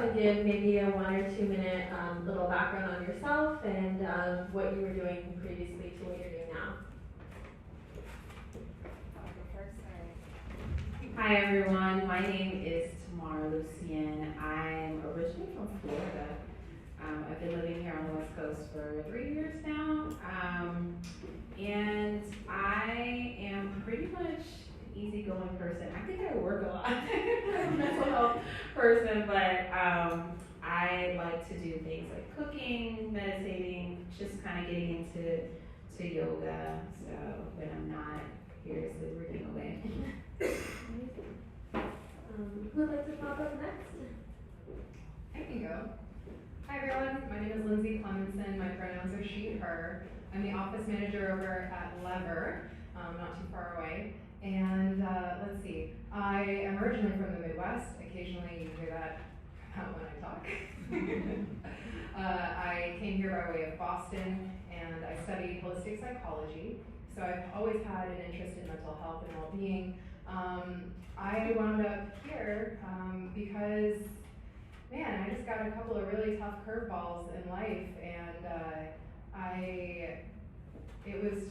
and give maybe a 1 or 2 minute little background on yourself and what you were doing previously to what you're doing now. Hi everyone, my name is Lucien. I'm originally from Florida. I've been living here on the West Coast for 3 years now, and I am pretty much an easygoing person. I think I work a lot. I'm a mental health person, but I like to do things like cooking, meditating, just kind of getting into yoga. So when I'm not seriously working away. Who would like to pop up next? I can go. Hi everyone, my name is Lindsay Clemenson. My pronouns are she, her. I'm the office manager over at Lever, not too far away. And let's see, I am originally from the Midwest. Occasionally you hear that out when I talk. I came here by way of Boston and I studied holistic psychology. So I've always had an interest in mental health and well-being. I wound up here because, man, I just got a couple of really tough curveballs in life, and it was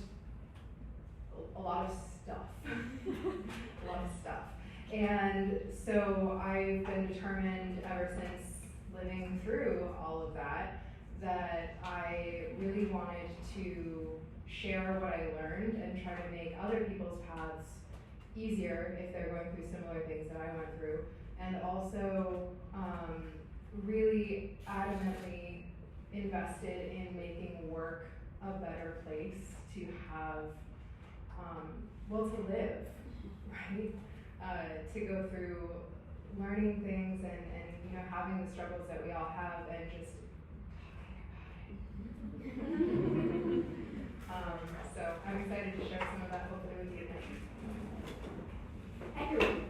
a lot of stuff, a lot of stuff. And so I've been determined ever since living through all of that I really wanted to share what I learned and try to make other people's paths easier if they're going through similar things that I went through, and also really adamantly invested in making work a better place to have, to live, right? To go through learning things and having the struggles that we all have and just talking about it. So I'm excited to share some of that hopefully with you tonight. Hi everyone.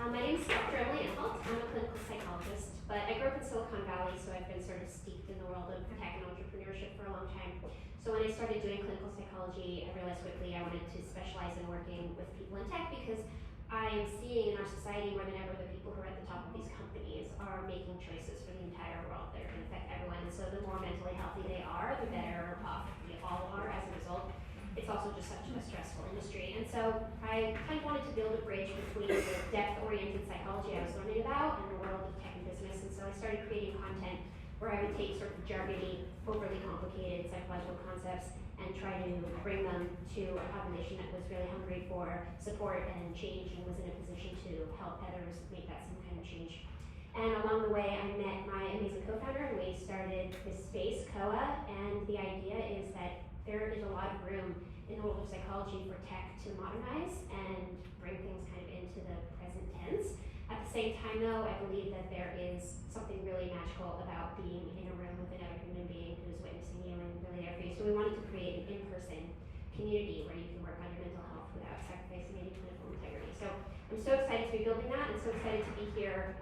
My name is Dr. Emily Anhalt. I'm a clinical psychologist, but I grew up in Silicon Valley, so I've been sort of steeped in the world of tech and entrepreneurship for a long time. So when I started doing clinical psychology, I realized quickly I wanted to specialize in working with people in tech because I am seeing in our society more than ever the people who are at the top of these companies are making choices for the entire world that are going to affect everyone. And so the more mentally healthy they are, the better off we all are as a result. It's also just such a stressful industry. And so I kind of wanted to build a bridge between the depth-oriented psychology I was learning about and the world of tech and business. And so I started creating content where I would take sort of jargony, overly complicated psychological concepts and try to bring them to a population that was really hungry for support and change and was in a position to help others make that same kind of change. And along the way, I met my amazing co-founder, and we started this space, Coa, and the idea is that there is a lot of room in the world of psychology for tech to modernize and bring things kind of into the present tense. At the same time though, I believe that there is something really magical about being in a room with another human being who's witnessing you and really there for you. So we wanted to create an in-person community where you can work on your mental health without sacrificing any clinical integrity. So I'm so excited to be building that and so excited to be here.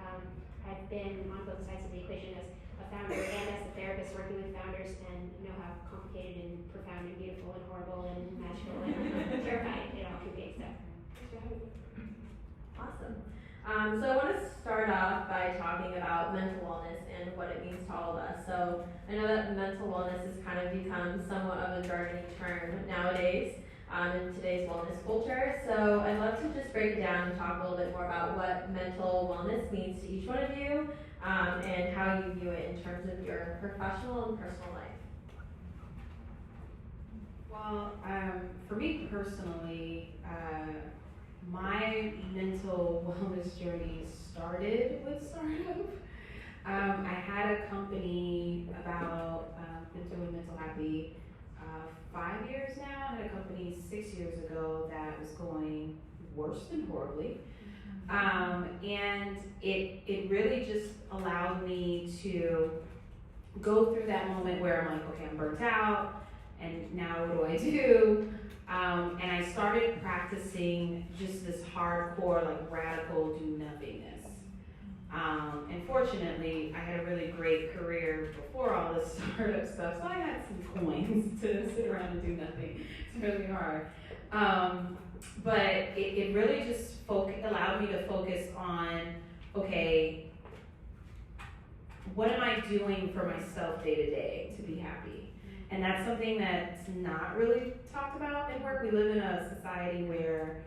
I've been on both sides of the equation as a founder and as a therapist working with founders and know how complicated and profound and beautiful and horrible and magical and terrifying it all can be. So thanks for having me. Awesome. So I want to start off by talking about mental wellness and what it means to all of us. So I know that mental wellness has kind of become somewhat of a jargony term nowadays in today's wellness culture. So I'd love to just break it down and talk a little bit more about what mental wellness means to each one of you and how you view it in terms of your professional and personal life. Well, for me personally, my mental wellness journey started with startup. I had a company been doing Mental Happy 5 years now. I had a company 6 years ago that was going worse than horribly. And it really just allowed me to go through that moment where I'm like, okay, I'm burnt out, and now what do I do? And I started practicing just this hardcore, like radical do-nothingness. And fortunately, I had a really great career before all this startup stuff, so I had some coins to sit around and do nothing. It's really hard. But it really just allowed me to focus on, okay, what am I doing for myself day to day to be happy? And that's something that's not really talked about in work. We live in a society where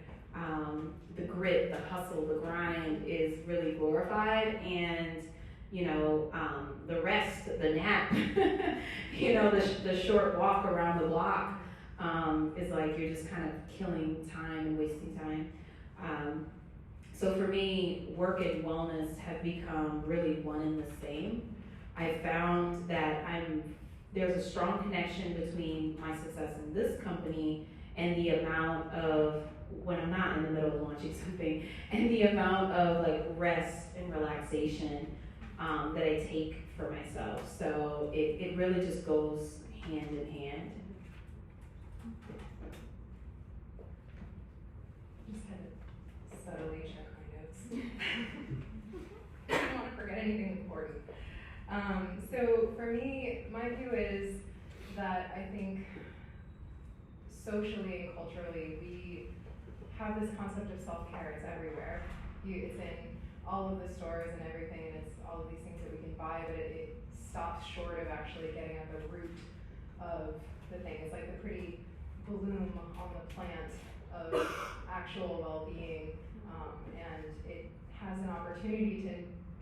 the grit, the hustle, the grind is really glorified, and the rest, the nap, the short walk around the block is like you're just kind of killing time and wasting time. So for me, work and wellness have become really one and the same. I found that there's a strong connection between my success in this company and the amount of, when I'm not in the middle of launching something, and the amount of like rest and relaxation that I take for myself. So it really just goes hand in hand. Just had to subtly check my notes. I don't want to forget anything important. So for me, my view is that I think socially and culturally we have this concept of self-care. It's everywhere. It's in all of the stores and everything, and it's all of these things that we can buy, but it stops short of actually getting at the root of the thing. It's like the pretty bloom on the plant of actual well-being, and it has an opportunity to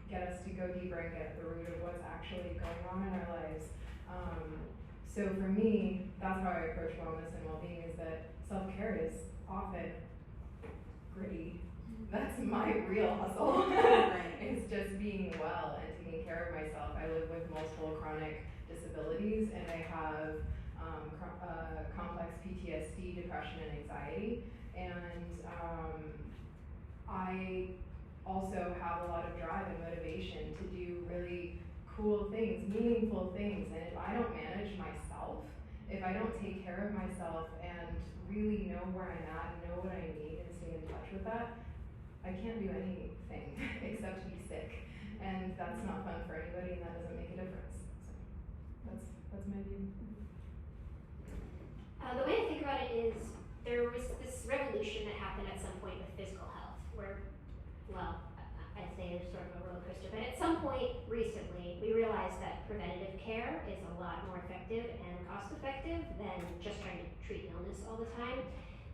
get us to go deeper and get at the root of what's actually going on in our lives. So for me, that's how I approach wellness and well-being, is that self-care is often gritty. That's my real hustle. It's just being well and taking care of myself. I live with multiple chronic disabilities, and I have complex PTSD, depression, and anxiety. And I also have a lot of drive and motivation to do really cool things, meaningful things. And if I don't manage myself, if I don't take care of myself and really know where I'm at and know what I need and stay in touch with that, I can't do anything except be sick. And that's not fun for anybody, and that doesn't make a difference. So that's my view. The way I think about it is there was this revolution that happened at some point with physical health, where, well, I'd say it's sort of a roller coaster, but at some point recently, we realized that preventative care is a lot more effective and cost effective than just trying to treat illness all the time.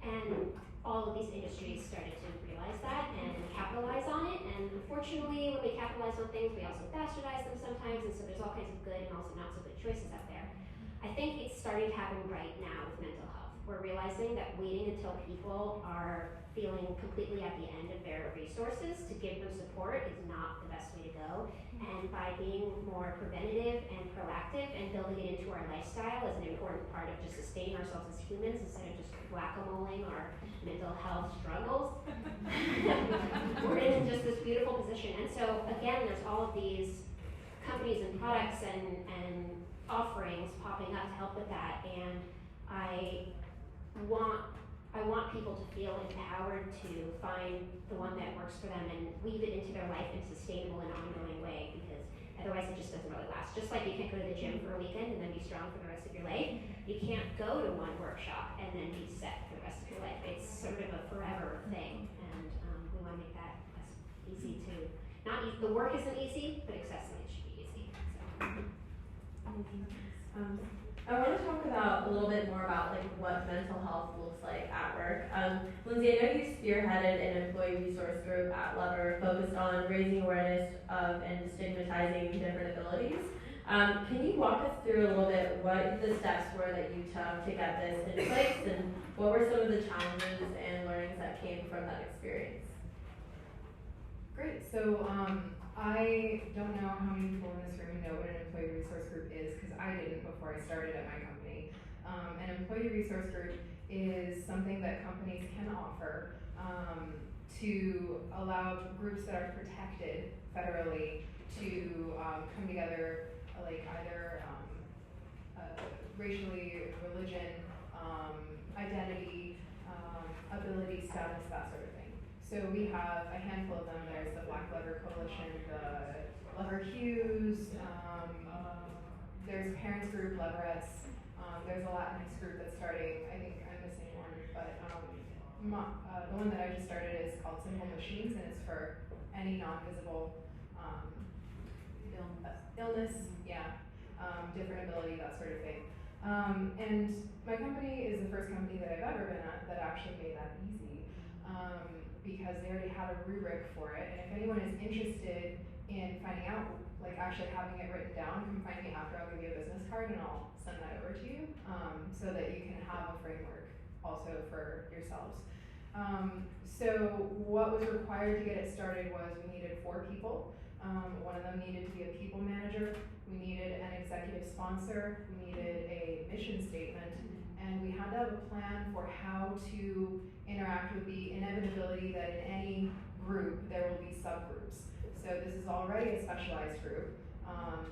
And all of these industries started to realize that and capitalize on it. And unfortunately, when we capitalize on things, we also bastardize them sometimes, and so there's all kinds of good and also not so good choices out there. I think it's starting to happen right now with mental health. We're realizing that waiting until people are feeling completely at the end of their resources to give them support is not the best way to go. And by being more preventative and proactive and building it into our lifestyle as an important part of just sustaining ourselves as humans instead of just whack-a-moling our mental health struggles, we're in just this beautiful position. And so again, there's all of these companies and products and offerings popping up to help with that. And I want people to feel empowered to find the one that works for them and weave it into their life in a sustainable and ongoing way, because otherwise it just doesn't really last. Just like you can't go to the gym for a weekend and then be strong for the rest of your life, you can't go to one workshop and then be set for the rest of your life. It's sort of a forever thing, and we want to make that as easy to, the work isn't easy, but accessing it should be easy. So. I want to talk about a little bit more about like what mental health looks like at work. Lindsay, I know you spearheaded an employee resource group at Lever focused on raising awareness of and stigmatizing different abilities. Can you walk us through a little bit what the steps were that you took to get this in place, and what were some of the challenges and learnings that came from that experience? Great. So I don't know how many people in this room know what an employee resource group is, because I didn't before I started at my company. An employee resource group is something that companies can offer to allow groups that are protected federally to come together, like either racially, religion, identity, ability, status, that sort of thing. So we have a handful of them. There's the Black Lever Coalition, the Lever Hughes, there's Parents Group, Leverettes, there's a Latinx group that's starting, I think I'm missing one, but the one that I just started is called Simple Machines, and it's for any non-visible illness, different ability, that sort of thing. And my company is the first company that I've ever been at that actually made that easy, because they already had a rubric for it. And if anyone is interested in finding out, like actually having it written down, come find me after. I'll give you a business card and I'll send that over to you, so that you can have a framework also for yourselves. So what was required to get it started was we needed 4 people. One of them needed to be a people manager. We needed an executive sponsor. We needed a mission statement. And we had to have a plan for how to interact with the inevitability that in any group there will be subgroups. So this is already a specialized group.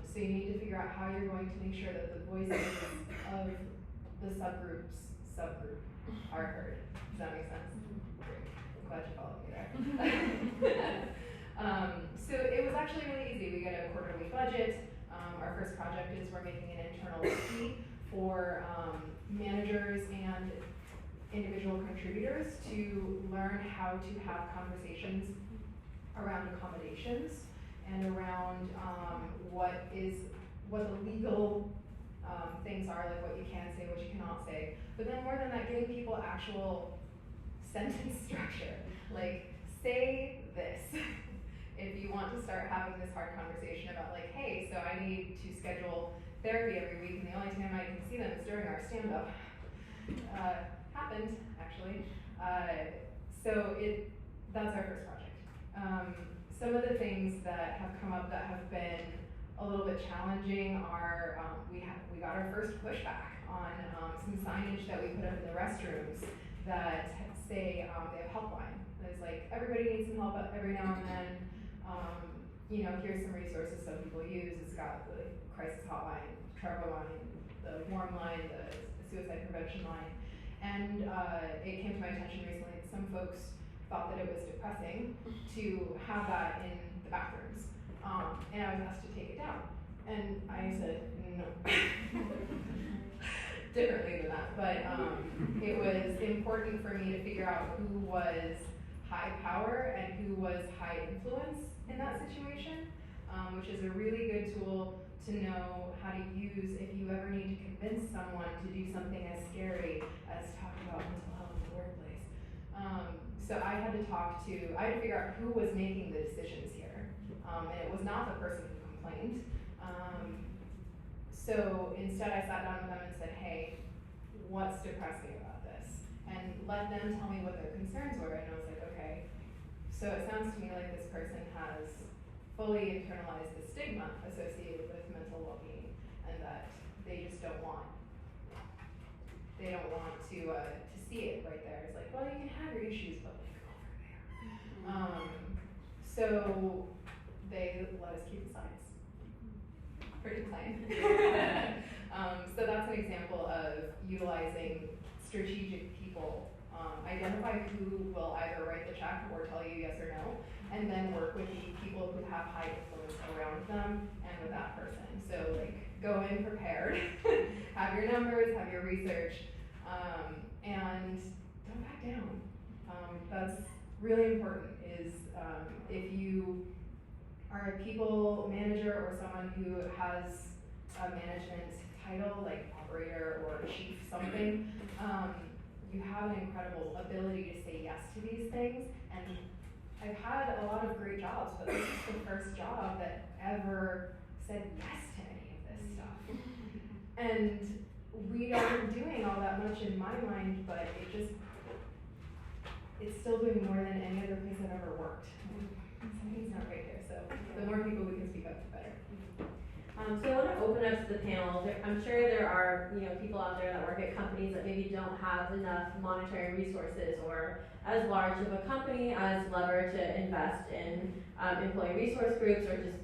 So you need to figure out how you're going to make sure that the voices of the subgroup are heard. Does that make sense? Great. I'm glad you followed me there. So it was actually really easy. We get a quarterly budget. Our first project is we're making an internal wiki for managers and individual contributors to learn how to have conversations around accommodations and around what the legal things are, like what you can say, what you cannot say. But then more than that, giving people actual sentence structure. Like, say this. If you want to start having this hard conversation about like, hey, so I need to schedule therapy every week and the only time I can see them is during our stand-up. Happened, actually. That's our first project. Some of the things that have come up that have been a little bit challenging are, we got our first pushback on some signage that we put up in the restrooms that say they have helpline. It's like, everybody needs some help every now and then. Here's some resources some people use. It's got the crisis hotline, travel line, the warm line, the suicide prevention line. And it came to my attention recently that some folks thought that it was depressing to have that in the bathrooms. And I was asked to take it down. And I said, no. Differently than that. But it was important for me to figure out who was high power and who was high influence in that situation, which is a really good tool to know how to use if you ever need to convince someone to do something as scary as talking about mental health in the workplace. So I had to figure out who was making the decisions here. And it was not the person who complained. So instead I sat down with them and said, hey, what's depressing about this? And let them tell me what their concerns were. And I was like, okay, so it sounds to me like this person has fully internalized the stigma associated with mental well-being, and that they just don't want to see it right there. It's like, well, you can have your issues, but like over there. So they let us keep the signs. Pretty plain. So that's an example of utilizing strategic people. Identify who will either write the check or tell you yes or no, and then work with the people who have high influence around them and with that person. So like, go in prepared, have your numbers, have your research, and don't back down. That's really important, is if you are a people manager or someone who has a management title like operator or chief something, you have an incredible ability to say yes to these things. And I've had a lot of great jobs, but this is the first job that ever said yes to any of this stuff. And we aren't doing all that much in my mind, but it's still doing more than any other place I've ever worked. Something's not right here, so the more people we can speak up, the better. So I want to open up to the panel. I'm sure there are people out there that work at companies that maybe don't have enough monetary resources or as large of a company as lever to invest in employee resource groups or just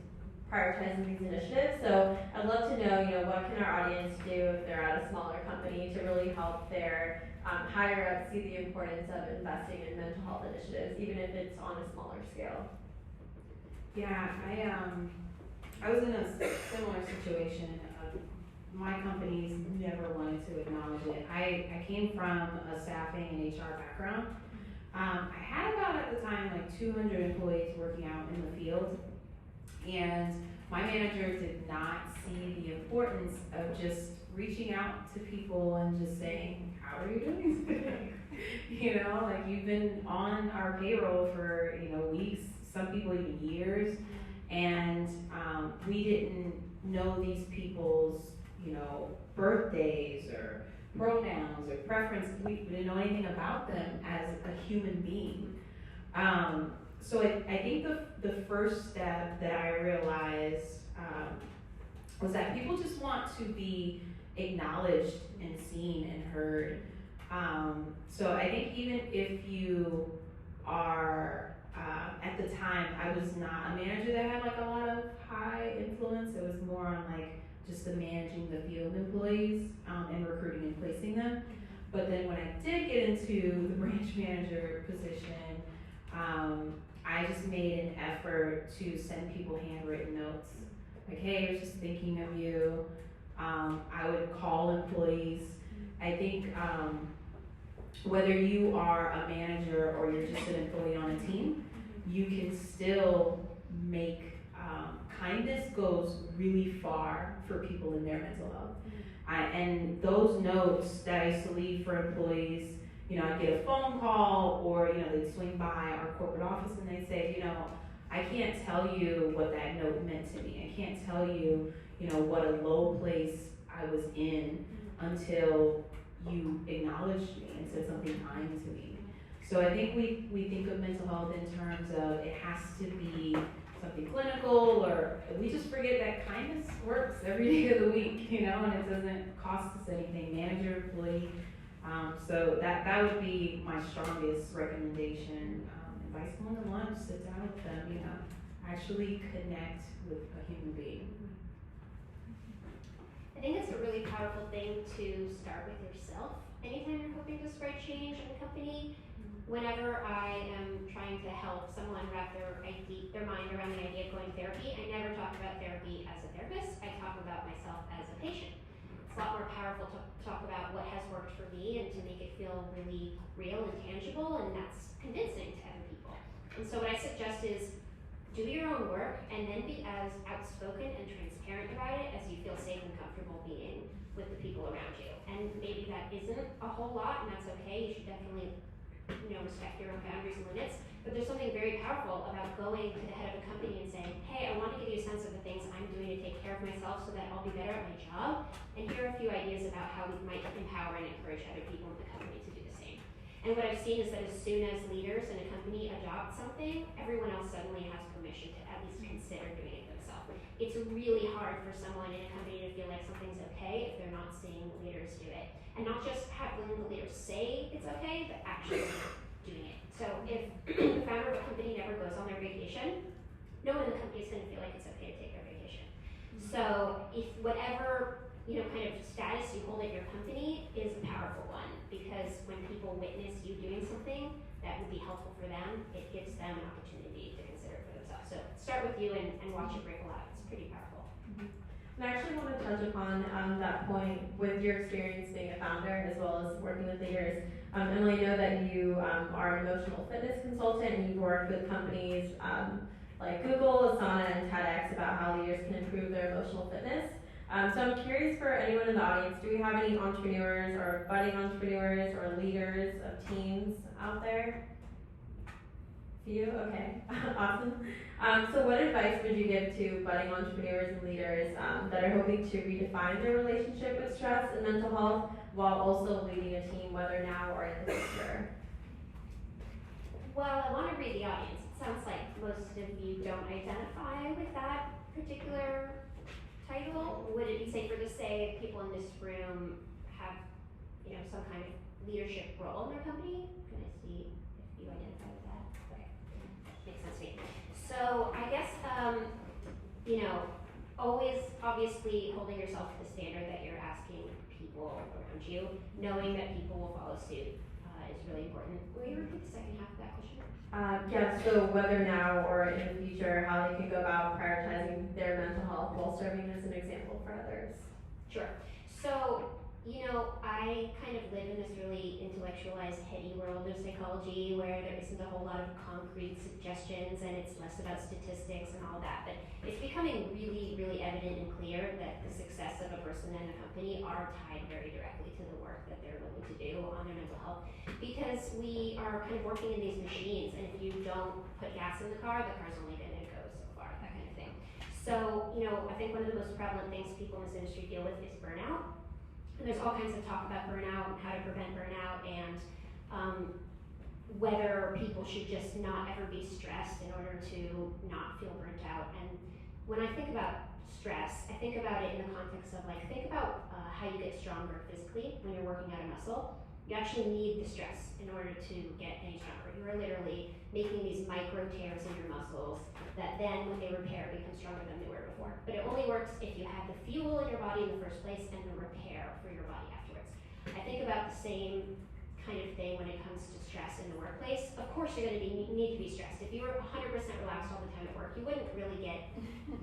prioritizing these initiatives. So I'd love to know, what can our audience do if they're at a smaller company to really help their higher ups see the importance of investing in mental health initiatives, even if it's on a smaller scale. Yeah, I was in a similar situation. My companies never wanted to acknowledge it. I came from a staffing and HR background. I had about, at the time, like 200 employees working out in the field. And my manager did not see the importance of just reaching out to people and just saying, how are you doing today? You know, like you've been on our payroll for, you know, weeks, some people even years, and we didn't know these people's, you know, birthdays or pronouns or preferences. We didn't know anything about them as a human being. So I think the first step that I realized was that people just want to be acknowledged and seen and heard. So I think even if you are, at the time, I was not a manager that had like a lot of high influence. It was more on like just the managing the field employees and recruiting and placing them. But then when I did get into the branch manager position, I just made an effort to send people handwritten notes. Like, hey, I was just thinking of you. I would call employees. I think whether you are a manager or you're just an employee on a team, you can still make kindness goes really far for people in their mental health. And those notes that I used to leave for employees, you know, I'd get a phone call or, you know, they'd swing by our corporate office and they'd say, you know, I can't tell you what that note meant to me. I can't tell you, you know, what a low place I was in until you acknowledged me and said something kind to me. So I think we think of mental health in terms of it has to be something clinical, or we just forget that kindness works every day of the week, you know, and it doesn't cost us anything, manager, employee. So that would be my strongest recommendation. Invite someone to lunch, sit down with them, you know, actually connect with a human being. I think it's a really powerful thing to start with yourself. Anytime you're hoping to spread change in a company, whenever I am trying to help someone wrap their mind around the idea of going to therapy, I never talk about therapy as a therapist. I talk about myself as a patient. It's a lot more powerful to talk about what has worked for me and to make it feel really real and tangible, and that's convincing to other people. And so what I suggest is do your own work and then be as outspoken and transparent about it as you feel safe and comfortable being with the people around you. And maybe that isn't a whole lot, and that's okay. You should definitely, you know, respect your own boundaries and limits. But there's something very powerful about going to the head of a company and saying, hey, I want to give you a sense of the things I'm doing to take care of myself so that I'll be better at my job. And here are a few ideas about how we might empower and encourage other people in the company to do the same. And what I've seen is that as soon as leaders in a company adopt something, everyone else suddenly has permission to at least consider doing it themselves. It's really hard for someone in a company to feel like something's okay if they're not seeing leaders do it. And not just having the leaders say it's okay, but actually doing it. So if the founder of a company never goes on their vacation, no one in the company is going to feel like it's okay to take their vacation. So if whatever, you know, kind of status you hold at your company is a powerful one, because when people witness you doing something that would be helpful for them, it gives them an opportunity to consider it for themselves. So start with you and watch it ripple out. It's pretty powerful. And I actually want to touch upon that point with your experience being a founder as well as working with leaders. Emily, I know that you are an emotional fitness consultant and you've worked with companies like Google, Asana, and TEDx about how leaders can improve their emotional fitness. So I'm curious for anyone in the audience, do we have any entrepreneurs or budding entrepreneurs or leaders of teams out there? Few? Okay, awesome. So what advice would you give to budding entrepreneurs and leaders that are hoping to redefine their relationship with stress and mental health while also leading a team, whether now or in the future? Well, I want to read the audience. It sounds like most of you don't identify with that particular title. Would it be safer to say if people in this room have, you know, some kind of leadership role in their company? Can I see if you identify with that? Okay, makes sense to me. So I guess, you know, always obviously holding yourself to the standard that you're asking people around you, knowing that people will follow suit is really important. Will you repeat the second half of that question? Yeah, so whether now or in the future, how they can go about prioritizing their mental health while serving as an example for others. Sure. So You know, I kind of live in this really intellectualized, heady world of psychology where there isn't a whole lot of concrete suggestions and it's less about statistics and all that. But it's becoming really, really evident and clear that the success of a person and a company are tied very directly to the work that they're willing to do on their mental health. Because we are kind of working in these machines, and if you don't put gas in the car's only going to go so far, that kind of thing. So, you know, I think one of the most prevalent things people in this industry deal with is burnout. And there's all kinds of talk about burnout and how to prevent burnout and whether people should just not ever be stressed in order to not feel burnt out. And when I think about stress, I think about it in the context of like, think about how you get stronger physically when you're working out a muscle. You actually need the stress in order to get any stronger. You are literally making these micro tears in your muscles that then when they repair become stronger than they were before. But it only works if you have the fuel in your body in the first place and the repair for your body afterwards. I think about the same kind of thing when it comes to stress in the workplace. Of course you're going to need to be stressed. If you were 100% relaxed all the time at work, you wouldn't really get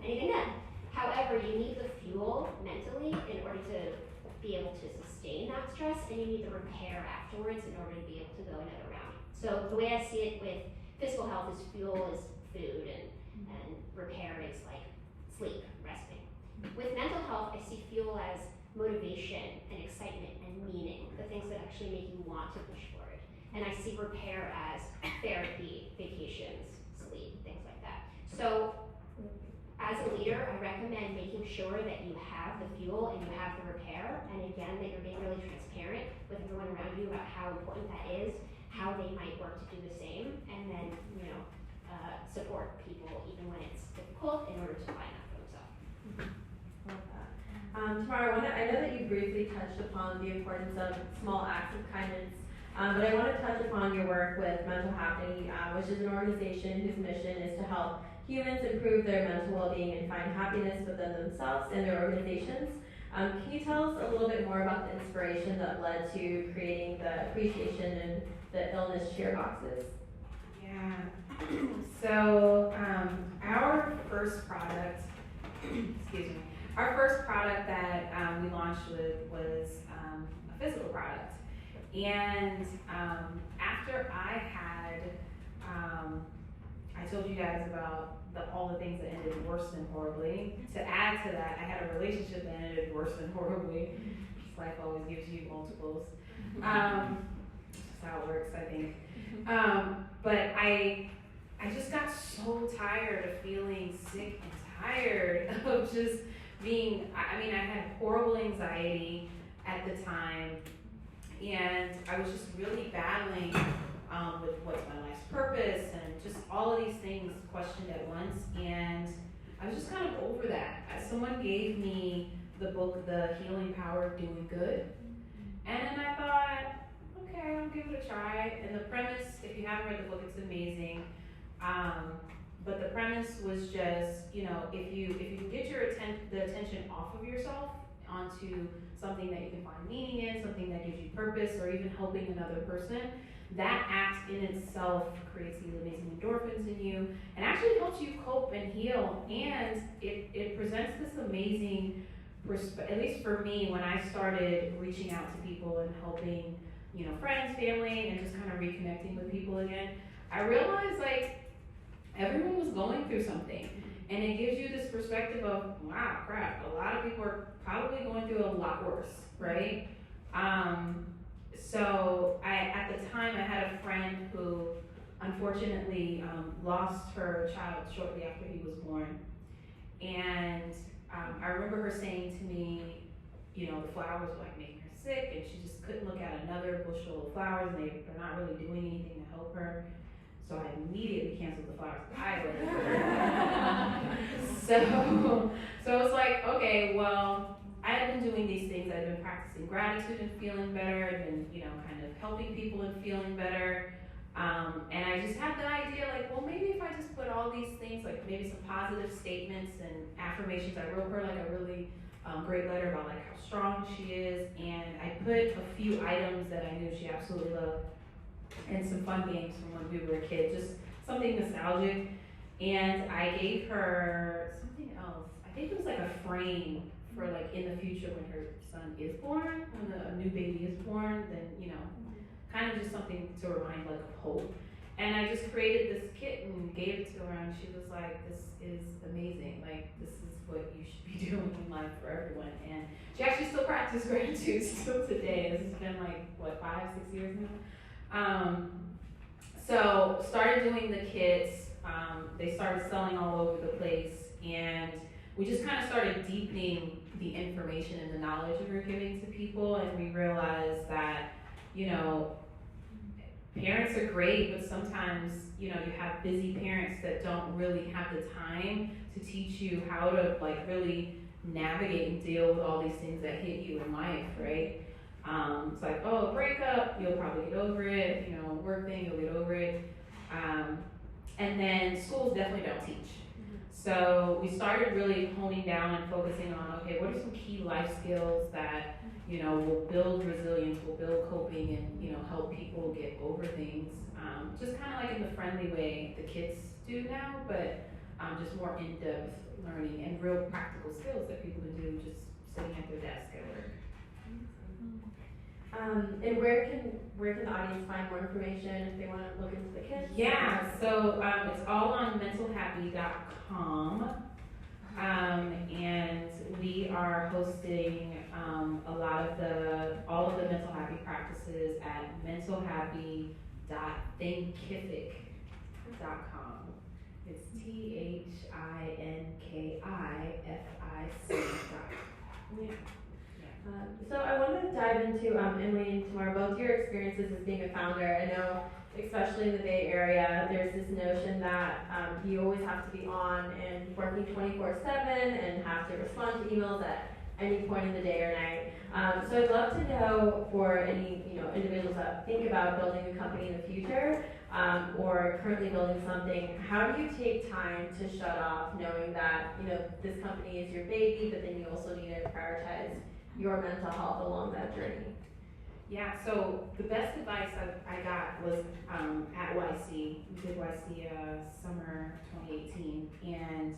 anything done. However, you need the fuel mentally in order to be able to sustain that stress, and you need the repair afterwards in order to be able to go another round. So the way I see it with physical health is fuel is food and repair is like sleep, resting. With mental health, I see fuel as motivation and excitement and meaning, the things that actually make you want to push forward. And I see repair as therapy, vacations, sleep, things like that. So as a leader, I recommend making sure that you have the fuel and you have the repair, and again, that you're being really transparent with everyone around you about how important that is, how they might work to do the same, and then, you know, support people even when it's difficult in order to find that for themselves. Love that. Tamara, I know that you briefly touched upon the importance of small acts of kindness, but I want to touch upon your work with Mental Happy, which is an organization whose mission is to help humans improve their mental well-being and find happiness within themselves and their organizations. Can you tell us a little bit more about the inspiration that led to creating the appreciation and the illness cheer boxes? Yeah. So our first product, our first product that we launched with was a physical product. And after I had, I told you guys about all the things that ended worse than horribly. To add to that, I had a relationship that ended worse than horribly. Life always gives you multiples. That's how it works, I think. But I just got so tired of feeling sick and tired of just being, I had horrible anxiety at the time, and I was just really battling with what's my life's purpose and just all of these things questioned at once, and I was just kind of over that. Someone gave me the book, The Healing Power of Doing Good, and then I thought, okay, I'll give it a try. And the premise, if you haven't read the book, it's amazing. But the premise was just, you know, if you can get the attention off of yourself onto something that you can find meaning in, something that gives you purpose, or even helping another person, that act in itself creates these amazing endorphins in you and actually helps you cope and heal. And it presents this amazing at least for me, when I started reaching out to people and helping, you know, friends, family, and just kind of reconnecting with people again, I realized like everyone was going through something. And it gives you this perspective of, wow, crap, a lot of people are probably going through a lot worse, right? So at the time, I had a friend who unfortunately lost her child shortly after he was born. And I remember her saying to me, you know, the flowers were like making her sick, and she just couldn't look at another bushel of flowers, and they're not really doing anything to help her. So I immediately canceled the flowers I ordered. So it was like, okay, well, I had been doing these things. I've been practicing gratitude and feeling better, and been, you know, kind of helping people and feeling better. And I just had the idea, like, well, maybe if I just put all these things, like maybe some positive statements and affirmations. I wrote her like a really great letter about like how strong she is, and I put a few items that I knew she absolutely loved, and some fun games from when we were a kid, just something nostalgic. And I gave her something else. I think it was like a frame for like in the future when her son is born, when a new baby is born, then, you know, kind of just something to remind like of hope. And I just created this kit and gave it to her, and she was like, this is amazing. Like, this is what you should be doing in life for everyone. And she actually still practices gratitude still today. This has been like, what, 5-6 years now? So started doing the kits. They started selling all over the place, and we just kind of started deepening the information and the knowledge we were giving to people, and we realized that, you know, parents are great, but sometimes, you know, you have busy parents that don't really have the time to teach you how to like really navigate and deal with all these things that hit you in life, right? It's like, oh, breakup, you'll probably get over it, you know, work thing, you'll get over it. And then schools definitely don't teach. So we started really honing down and focusing on, okay, what are some key life skills that, you know, will build resilience, will build coping, and, you know, help people get over things. Just kind of like in the friendly way the kids do now, but just more in-depth learning and real practical skills that people can do just sitting at their desk at work. And where can the audience find more information if they want to look into the kits? Yeah, so it's all on mentalhappy.com. And we are hosting all of the mental happy practices at mentalhappy.thinkific.com. It's THINKIFIC.com. So I want to dive into Emily and Tamara, both your experiences as being a founder. I know, especially in the Bay Area, there's this notion that you always have to be on and working 24/7 and have to respond to emails at any point in the day or night. So I'd love to know, for any individuals that think about building a company in the future, or currently building something, how do you take time to shut off, knowing that this company is your baby, but then you also need to prioritize your mental health along that journey? Yeah, so the best advice I got was at YC. We did YC summer 2018, and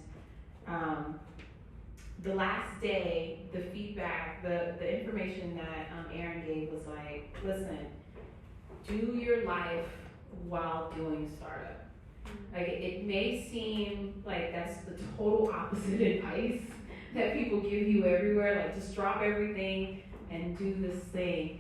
the last day, the feedback, the information that Aaron gave was like, listen, do your life while doing startup. Like, it may seem like that's the total opposite advice that people give you everywhere, like just drop everything and do this thing.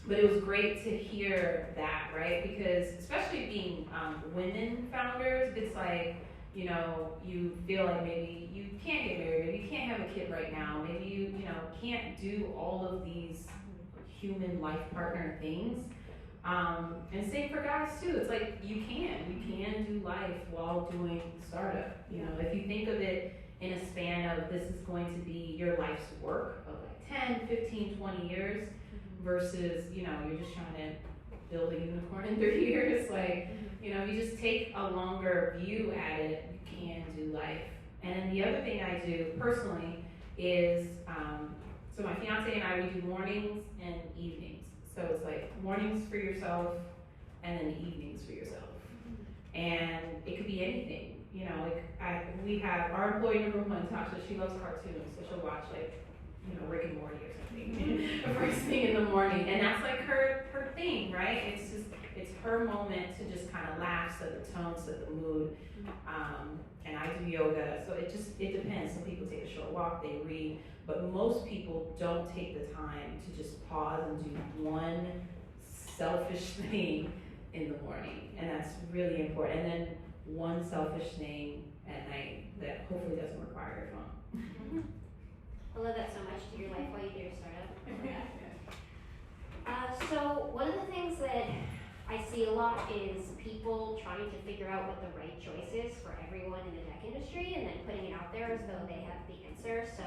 But it was great to hear that, right? Because especially being women founders, it's like, you feel like maybe you can't get married, maybe you can't have a kid right now, maybe you can't do all of these human life partner things. And same for guys too. It's like you can do life while doing startup. If you think of it in a span of, this is going to be your life's work of like 10, 15, 20 years versus, you're just trying to build a unicorn in 3 years. Like, you just take a longer view at it, you can do life. And then the other thing I do personally is, so my fiance and I, we do mornings and evenings. So it's like mornings for yourself and then evenings for yourself. And it could be anything. We have our employee number one, Tasha, she loves cartoons, so she'll watch like, Rick and Morty or something the first thing in the morning. And that's like her thing, right? It's her moment to just kind of laugh, set the tone, set the mood. And I do yoga, so it depends. Some people take a short walk, they read, but most people don't take the time to just pause and do one selfish thing in the morning. And that's really important. And then one selfish thing at night that hopefully doesn't require your phone. I love that so much. Do your life while you do your startup. I love that. So one of the things that I see a lot is people trying to figure out what the right choice is for everyone in the tech industry, and then putting it out there as though they have the answer. So,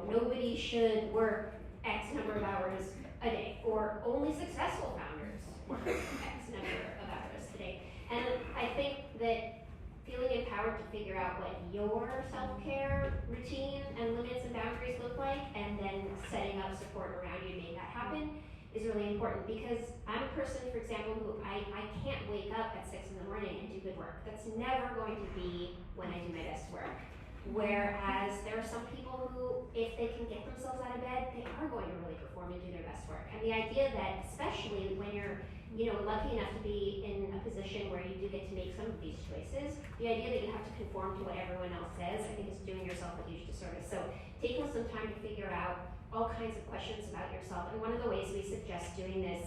nobody should work X number of hours a day, or only successful founders work X number of hours a day. And I think that feeling empowered to figure out what your self-care routine and limits and boundaries look like, and then setting up support around you to make that happen is really important. Because I'm a person, for example, who I can't wake up at 6 in the morning and do good work. That's never going to be when I do my best work. Whereas there are some people who, if they can get themselves out of bed, they are going to really perform and do their best work. And the idea that, especially when you're lucky enough to be in a position where you do get to make some of these choices, the idea that you have to conform to what everyone else says, I think is doing yourself a huge disservice. So taking some time to figure out all kinds of questions about yourself. And one of the ways we suggest doing this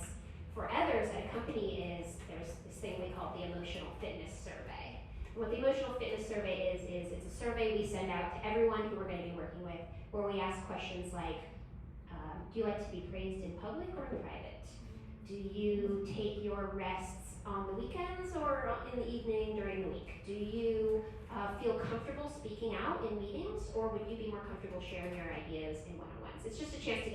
for others at a company is there's this thing we call the emotional fitness survey. And what the emotional fitness survey is it's a survey we send out to everyone who we're going to be working with, where we ask questions like, do you like to be praised in public or in private? Do you take your rests on the weekends or in the evening during the week? Do you feel comfortable speaking out in meetings, or would you be more comfortable sharing your ideas in one-on-ones? It's just a chance to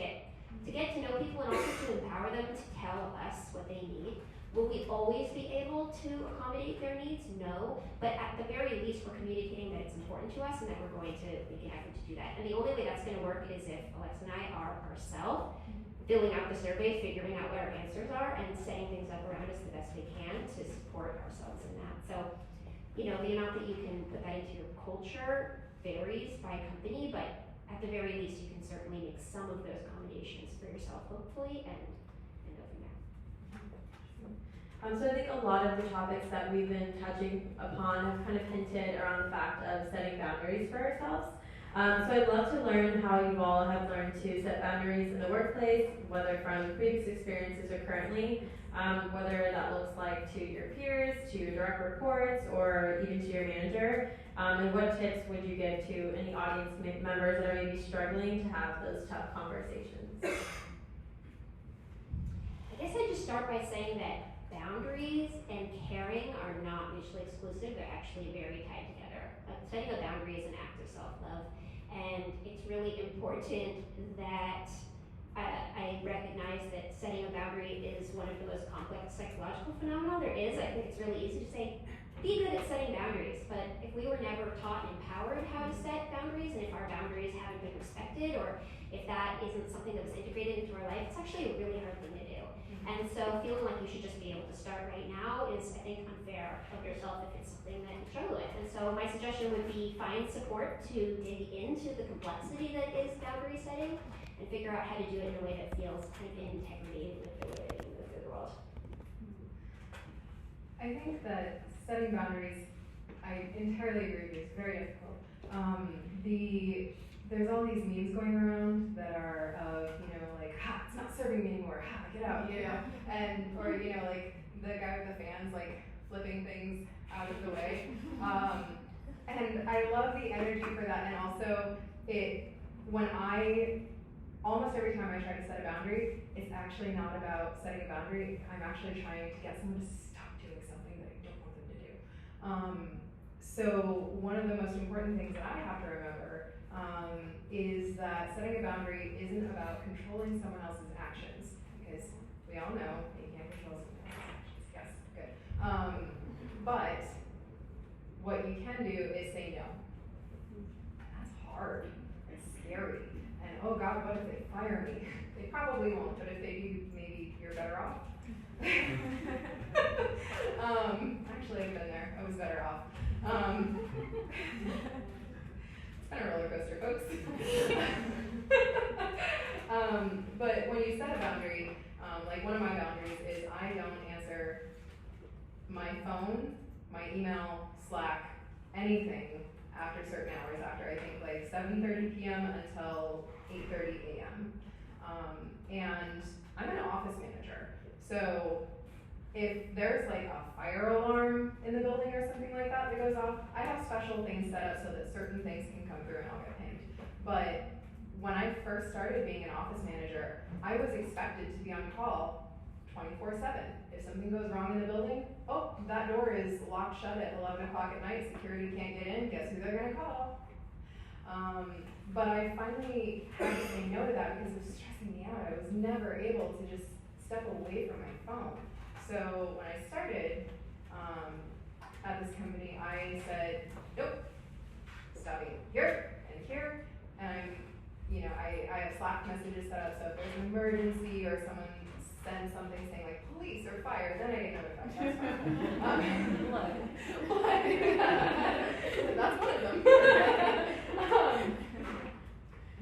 get to know people and also to empower them to tell us what they need. Will we always be able to accommodate their needs? No, but at the very least we're communicating that it's important to us and that we're going to make an effort to do that. And the only way that's going to work is if Alexa and I are ourselves filling out the survey, figuring out what our answers are, and setting things up around us the best we can to support ourselves in that. So, the amount that you can put that into your culture varies by company, but at the very least, you can certainly make some of those accommodations for yourself, hopefully, and go from there. So I think a lot of the topics that we've been touching upon have kind of hinted around the fact of setting boundaries for ourselves. So I'd love to learn how you all have learned to set boundaries in the workplace, whether from previous experiences or currently, whether that looks like to your peers, to your direct reports, or even to your manager. And what tips would you give to any audience members that are maybe struggling to have those tough conversations? I guess I'd just start by saying that boundaries and caring are not mutually exclusive. They're actually very tied together. Setting a boundary is an act of self-love. And it's really important that I recognize that setting a boundary is one of the most complex psychological phenomena there is. I think it's really easy to say, be good at setting boundaries, but if we were never taught and empowered how to set boundaries, and if our boundaries haven't been respected, or if that isn't something that was integrated into our life, it's actually a really hard thing to do. And so feeling like you should just be able to start right now is, I think, unfair of yourself if it's something that you struggle with. And so my suggestion would be find support to dig into the complexity that is boundary setting and figure out how to do it in a way that feels kind of in integrity with the way that you move through the world. I think that setting boundaries, I entirely agree with you, it's very difficult. There's all these memes going around that are of, like, it's not serving me anymore, get out, and, or, like, the guy with the fans, like, flipping things out of the way. And I love the energy for that, and also, almost every time I try to set a boundary, it's actually not about setting a boundary, I'm actually trying to get someone to stop doing something that I don't want them to do. So one of the most important things that I have to remember is that setting a boundary isn't about controlling someone else's actions, because we all know that you can't control someone else's actions. Yes, good. But what you can do is say no. And that's hard. It's scary. And oh God, what if they fire me? They probably won't, but if they do, maybe you're better off. Actually, I've been there. I was better off. It's been a roller coaster, folks. But when you set a boundary, like one of my boundaries is I don't answer my phone, my email, Slack, anything after certain hours, after I think like 7:30 p.m. until 8:30 a.m. And I'm an office manager, so if there's like a fire alarm in the building or something like that that goes off, I have special things set up so that certain things can come through and I'll get pinged. But when I first started being an office manager, I was expected to be on call 24/7. If something goes wrong in the building, oh, that door is locked shut at 11 o'clock at night, security can't get in, guess who they're gonna call? But I finally had to say no to that because it was stressing me out. I was never able to just step away from my phone. So when I started at this company, I said, nope, stopping here and here, and I have Slack messages set up, so if there's an emergency or someone sends something saying like police or fire, then I get notified. That's fine. That's one of them.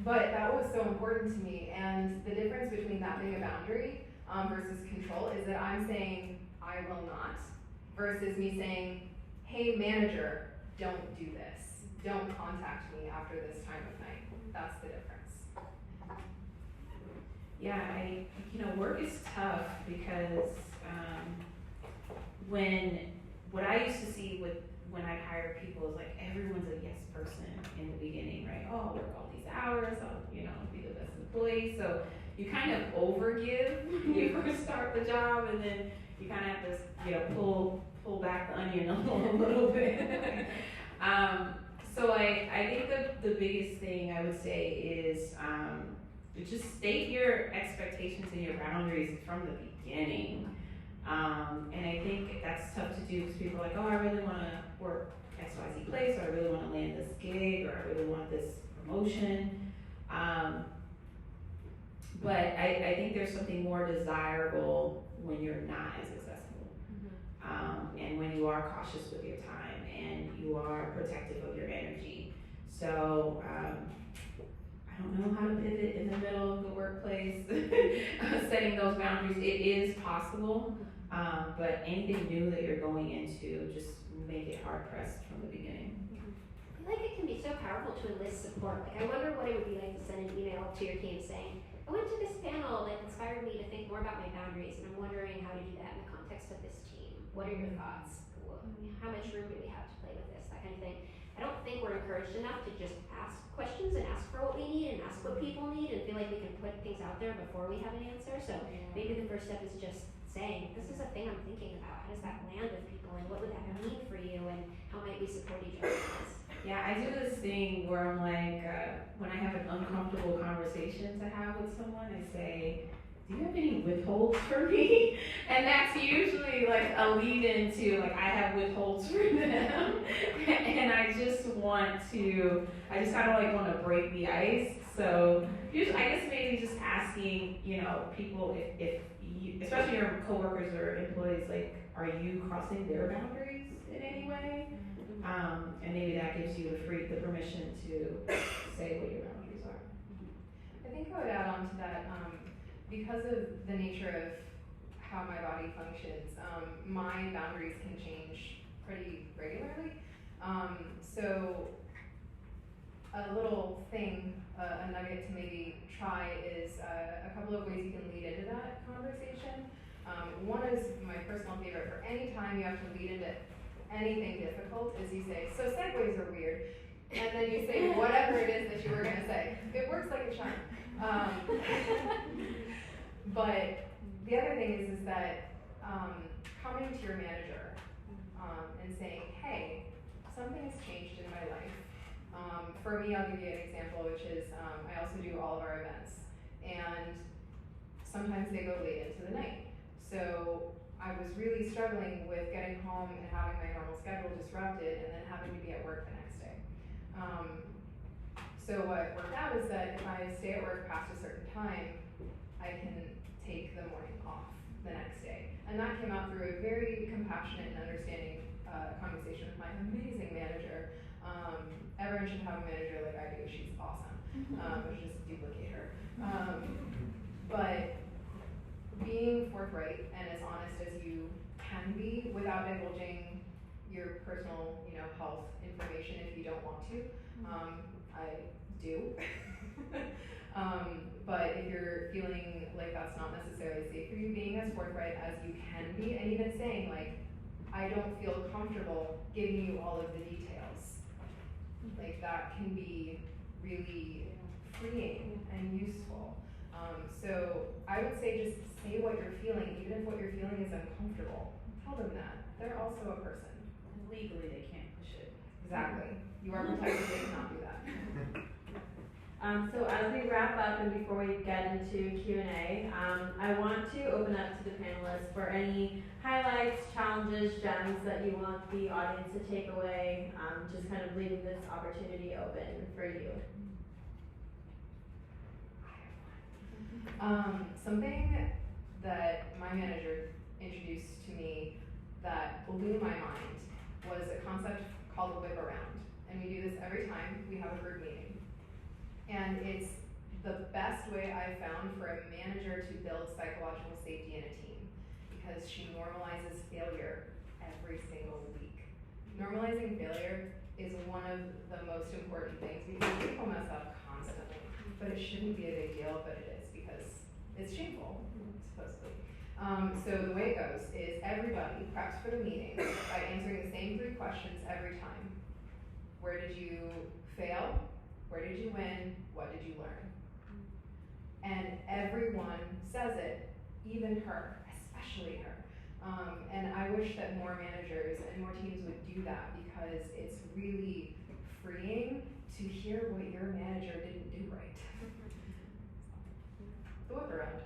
But that was so important to me, and the difference between that being a boundary versus control is that I'm saying, I will not, versus me saying, hey manager, don't do this. Don't contact me after this time of night. That's the difference. Yeah, work is tough because what I used to see when I hired people is like everyone's a yes person in the beginning, right? Oh, I'll work all these hours, I'll be the best employee. So you kind of overgive when you first start the job, and then you kind of have to pull back the onion a little bit. So I think the biggest thing I would say is just state your expectations and your boundaries from the beginning. And I think that's tough to do because people are like, oh, I really want to work XYZ place, or I really want to land this gig, or I really want this promotion. But I think there's something more desirable when you're not as accessible. And when you are cautious with your time and you are protective of your energy. So I don't know how to pivot in the middle of the workplace, setting those boundaries. It is possible, but anything new that you're going into, just make it hard pressed from the beginning. I feel like it can be so powerful to enlist support. Like, I wonder what it would be like to send an email to your team saying, I went to this panel that inspired me to think more about my boundaries, and I'm wondering how to do that in the context of this team. What are your thoughts? How much room do we have to play with this? That kind of thing. I don't think we're encouraged enough to just ask questions and ask for what we need and ask what people need and feel like we can put things out there before we have an answer. So maybe the first step is just saying, this is a thing I'm thinking about. How does that land with people, and what would that mean for you, and how might we support each other in this? Yeah, I do this thing where I'm like, when I have an uncomfortable conversation to have with someone, I say, do you have any withholds for me? And that's usually like a lead into, like, I have withholds for them. And I just kind of like want to break the ice. So usually, I guess maybe just asking, people if you, especially your coworkers or employees, like, are you crossing their boundaries in any way? And maybe that gives you the permission to say what your boundaries are. I think I would add on to that, because of the nature of how my body functions, my boundaries can change pretty regularly. So a little thing, a nugget to maybe try is a couple of ways you can lead into that conversation. One is my personal favorite. For any time you have to lead into anything difficult, is you say, so segues are weird, and then you say whatever it is that you were going to say. It works like a charm. But the other thing is that coming to your manager and saying, hey, something has changed in my life. For me, I'll give you an example, which is I also do all of our events, and sometimes they go late into the night. So I was really struggling with getting home and having my normal schedule disrupted, and then having to be at work the next day. So what worked out is that if I stay at work past a certain time, I can take the morning off the next day. And that came out through a very compassionate and understanding conversation with my amazing manager. Everyone should have a manager like I do. She's awesome. I should just duplicate her. But being forthright and as honest as you can be without divulging your personal, health information if you don't want to. I do. But if you're feeling like that's not necessarily safe for you, being as forthright as you can be, and even saying like, I don't feel comfortable giving you all of the details. Like, that can be really freeing and useful. So I would say just say what you're feeling, even if what you're feeling is uncomfortable. Tell them that. They're also a person. And legally, they can't push it. Exactly. You are protected, they cannot do that. So as we wrap up and before we get into Q&A, I want to open up to the panelists for any highlights, challenges, gems that you want the audience to take away, just kind of leaving this opportunity open for you. Something that my manager introduced to me that blew my mind was a concept called the whip around. And we do this every time we have a group meeting. And it's the best way I've found for a manager to build psychological safety in a team, because she normalizes failure every single week. Normalizing failure is one of the most important things, because people mess up constantly, but it shouldn't be a big deal, but it is, because it's shameful, supposedly. So the way it goes is everybody preps for the meeting by answering the same 3 questions every time. Where did you fail? Where did you win? What did you learn? And everyone says it, even her, especially her. And I wish that more managers and more teams would do that, because it's really freeing to hear what your manager didn't do right. The whip around.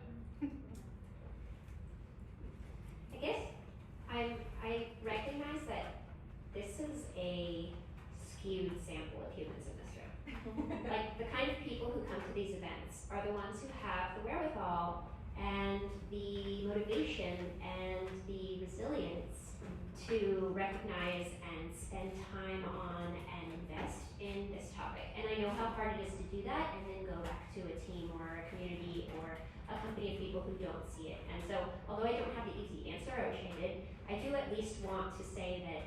I guess I recognize that this is a skewed sample of humans in this room. Like, the kind of people who come to these events are the ones who have the wherewithal and the motivation and the resilience to recognize and spend time on and invest in this topic. And I know how hard it is to do that and then go back to a team or a community or a company of people who don't see it. And so, although I don't have the easy answer, I wish I did, I do at least want to say that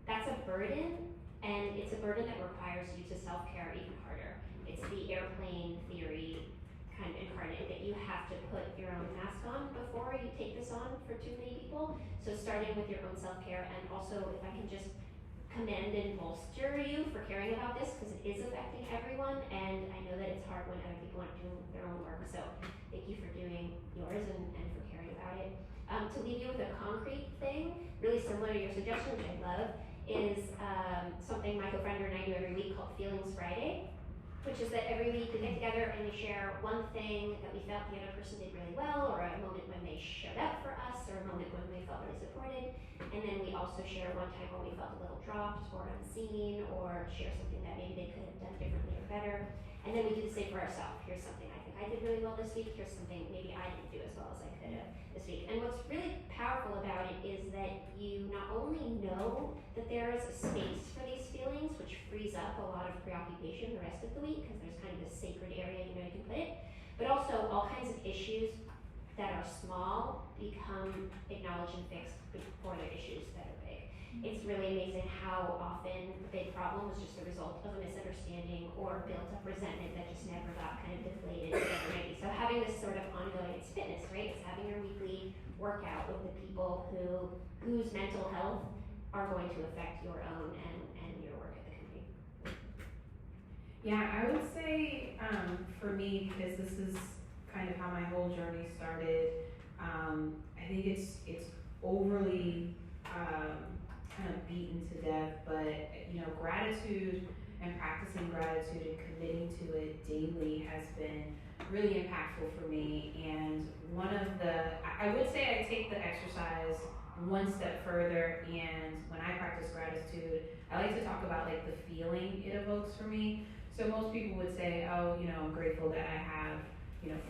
that's a burden, and it's a burden that requires you to self-care even harder. It's the airplane theory kind of incarnate, that you have to put your own mask on before you take this on for too many people. So starting with your own self-care, and also if I can just commend and bolster you for caring about this, because it is affecting everyone, and I know that it's hard when other people aren't doing their own work. So thank you for doing yours and for caring about it. To leave you with a concrete thing, really similar to your suggestion, which I love, is something my co-founder and I do every week called Feelings Friday, which is that every week we get together and we share one thing that we felt the other person did really well, or a moment when they showed up for us, or a moment when we felt really supported. And then we also share one time when we felt a little dropped or unseen, or share something that maybe they could have done differently or better. And then we do the same for ourselves. Here's something I think I did really well this week. Here's something maybe I didn't do as well as I could have this week. And what's really powerful about it is that you not only know that there is a space for these feelings, which frees up a lot of preoccupation the rest of the week, because there's kind of this sacred area you know you can put it, but also all kinds of issues that are small become acknowledged and fixed before they're issues that are big. It's really amazing how often the big problem was just a result of a misunderstanding or built up resentment that just never got kind of deflated, whatever it might be. So having this sort of ongoing, it's fitness, right? It's having your weekly workout with the people whose mental health are going to affect your own and your work at the company. Yeah, I would say for me, because this is kind of how my whole journey started, I think it's overly kind of beaten to death, but gratitude and practicing gratitude and committing to it daily has been really impactful for me. And I would say I take the exercise one step further, and when I practice gratitude, I like to talk about like the feeling it evokes for me. So most people would say, oh, I'm grateful that I have,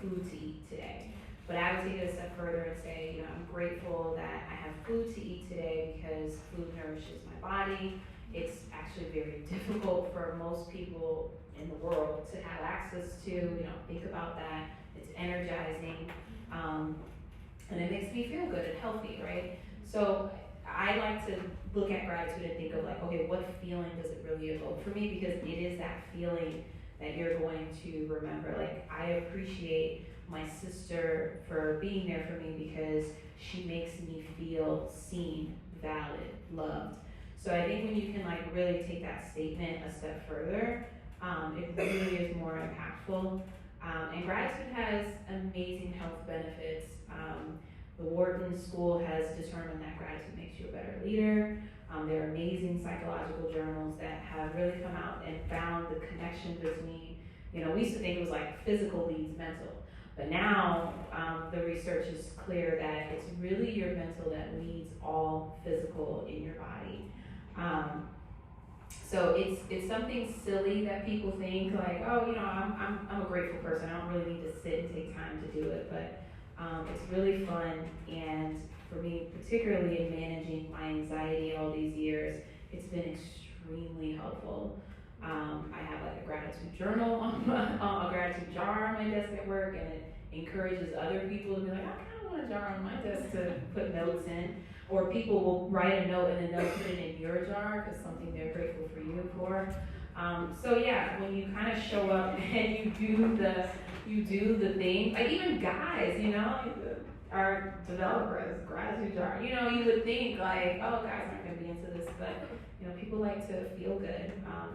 food to eat today. But I would take it a step further and say, I'm grateful that I have food to eat today, because food nourishes my body. It's actually very difficult for most people in the world to have access to, think about that. It's energizing, and it makes me feel good and healthy, right? So I like to look at gratitude and think of like, okay, what feeling does it really evoke for me? Because it is that feeling that you're going to remember. Like, I appreciate my sister for being there for me, because she makes me feel seen, valid, loved. So I think when you can like really take that statement a step further, it really is more impactful. And gratitude has amazing health benefits. The Wharton School has determined that gratitude makes you a better leader. There are amazing psychological journals that have really come out and found the connection between, we used to think it was like physical leads mental, but now the research is clear that it's really your mental that leads all physical in your body. So it's something silly that people think like, oh, I'm a grateful person. I don't really need to sit and take time to do it, but it's really fun. And for me, particularly in managing my anxiety all these years, it's been extremely helpful. I have like a gratitude gratitude journal, a gratitude jar on my desk at work, and it encourages other people to be like, I kind of want a jar on my desk to put notes in. Or people will write a note and then they'll put it in your jar because something they're grateful for you for. So yeah, when you kind of show up and you do the thing, like even guys, you know, our developers, gratitude jar, you know, you would think like, oh, guys aren't gonna be into this, but you know, people like to feel good.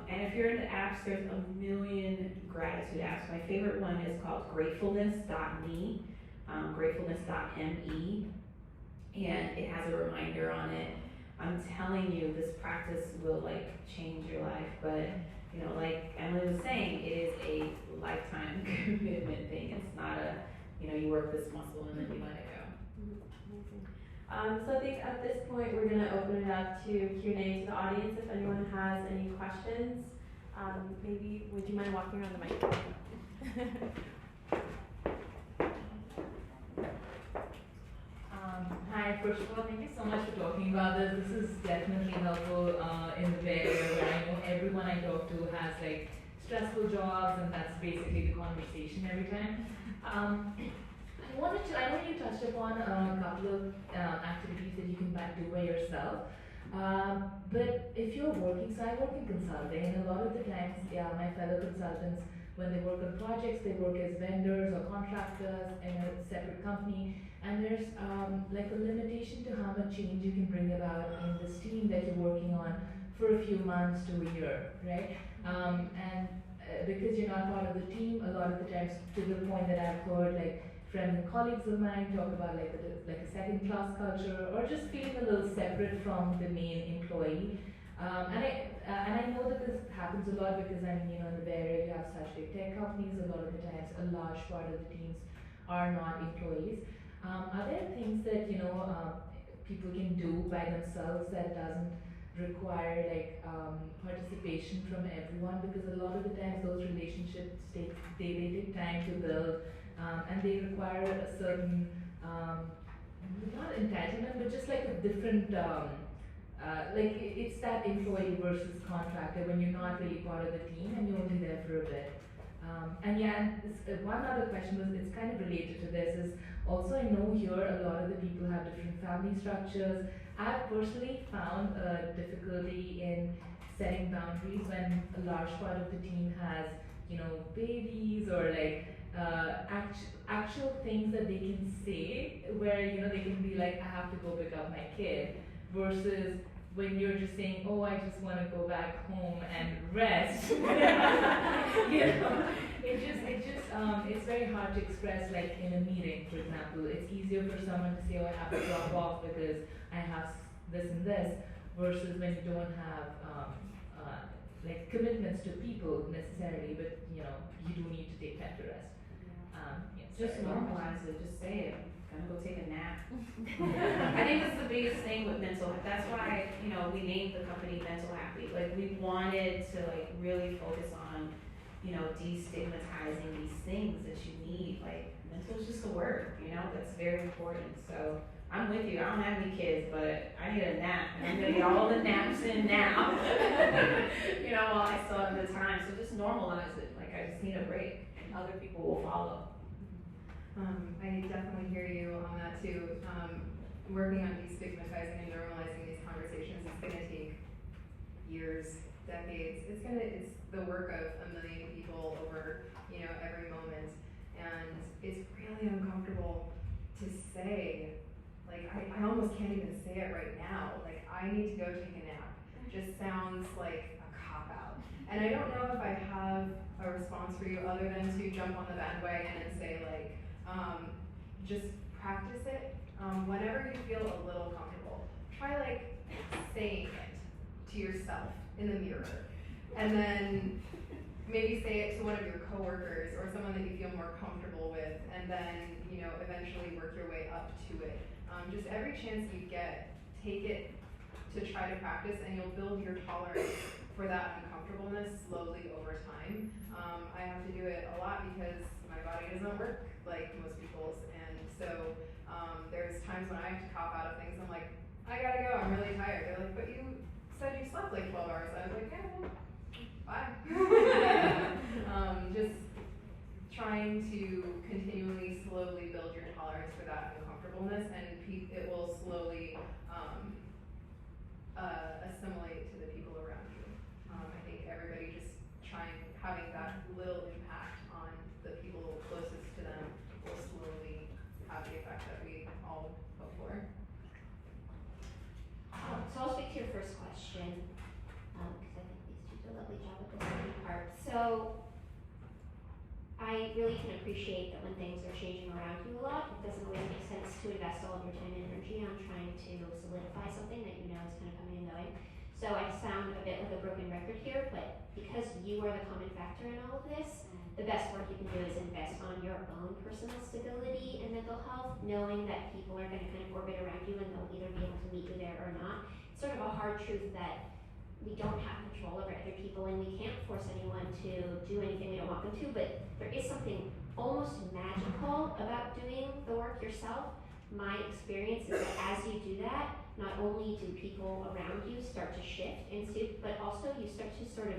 And if you're into apps, there's a million gratitude apps. My favorite one is called gratefulness.me, gratefulness.me, and it has a reminder on it. I'm telling you, this practice will like change your life, but you know, like Emily was saying, it is a lifetime commitment thing. It's not a, you know, you work this muscle and then you let it go. So I think at this point we're going to open it up to Q&A to the audience. If anyone has any questions, maybe would you mind walking around the microphone? Hi, first of all, thank you so much for talking about this. This is definitely helpful in the Bay Area where I know everyone I talk to has like stressful jobs and that's basically the conversation every time. I know you touched upon a couple of activities that you can do by yourself. But if you're working, so I work in consulting, and a lot of the times, my fellow consultants, when they work on projects, they work as vendors or contractors in a separate company, and there's like a limitation to how much change you can bring about in this team that you're working on for a few months to a year, right? Because you're not part of the team, a lot of the times, to the point that I've heard, like friends and colleagues of mine talk about like a second-class culture, or just feeling a little separate from the main employee. And I know that this happens a lot because I mean, you know, in the Bay Area you have such big tech companies. A lot of the times, a large part of the teams are not employees. Are there things that you know people can do by themselves that doesn't require like participation from everyone? Because a lot of the times those relationships they take time to build. And they require a certain, not entitlement, but just like a different, like it's that employee versus contractor when you're not really part of the team and you're only there for a bit. One other question was, it's kind of related to this, is also I know here a lot of the people have different family structures. I've personally found a difficulty in setting boundaries when a large part of the team has, you know, babies or like, actual things that they can say where you know they can be like, I have to go pick up my kid, versus when you're just saying, oh, I just want to go back home and rest. You know, it's very hard to express like in a meeting, for example. It's easier for someone to say, oh, I have to drop off because I have this and this, versus when you don't have like commitments to people necessarily, but you know, you do need to take time to rest. Just normalize it, just say it. Gonna go take a nap. I think that's the biggest thing with mental health. That's why, you know, we named the company Mental Happy. Like we wanted to like really focus on, you know, destigmatizing these things that you need. Like mental is just a word, you know, that's very important. So I'm with you. I don't have any kids, but I need a nap. And I'm gonna get all the naps in now. You know, while I still have the time. So just normalize it. Like I just need a break and other people will follow. I definitely hear you on that too. Working on destigmatizing and normalizing these conversations is gonna take years, decades. It's the work of a million people over, you know, every moment. And it's really uncomfortable to say, like, I almost can't even say it right now. Like, I need to go take a nap. It just sounds like a cop-out. And I don't know if I have a response for you other than to jump on the bandwagon and say, like, just practice it. Whenever you feel a little comfortable, try like saying it to yourself in the mirror. And then maybe say it to one of your coworkers or someone that you feel more comfortable with, and then, you know, eventually work your way up to it. Just every chance you get, take it to try to practice, and you'll build your tolerance for that uncomfortableness slowly over time. I have to do it a lot because my body doesn't work like most people's, and so there's times when I have to cop out of things. I'm like, I gotta go, I'm really tired. They're like, but you said you slept like 12 hours. I was like, yeah, well, bye. assimilate to the people around you. I think everybody just having that little impact on the people closest to them will slowly have the effect that we all hope for. So I'll speak to your first question, because I think these two do a lovely job with the second part. So I really can appreciate that when things are changing around you a lot, it doesn't always make sense to invest all of your time and energy on trying to solidify something that you know is kind of coming and going. So I sound a bit like a broken record here, but because you are the common factor in all of this, the best work you can do is invest on your own personal stability and mental health, knowing that people are going to kind of orbit around you and they'll either be able to meet you there or not. It's sort of a hard truth that we don't have control over other people and we can't force anyone to do anything we don't want them to, but there is something almost magical about doing the work yourself. My experience is that as you do that, not only do people around you start to shift into, but also you start to sort of,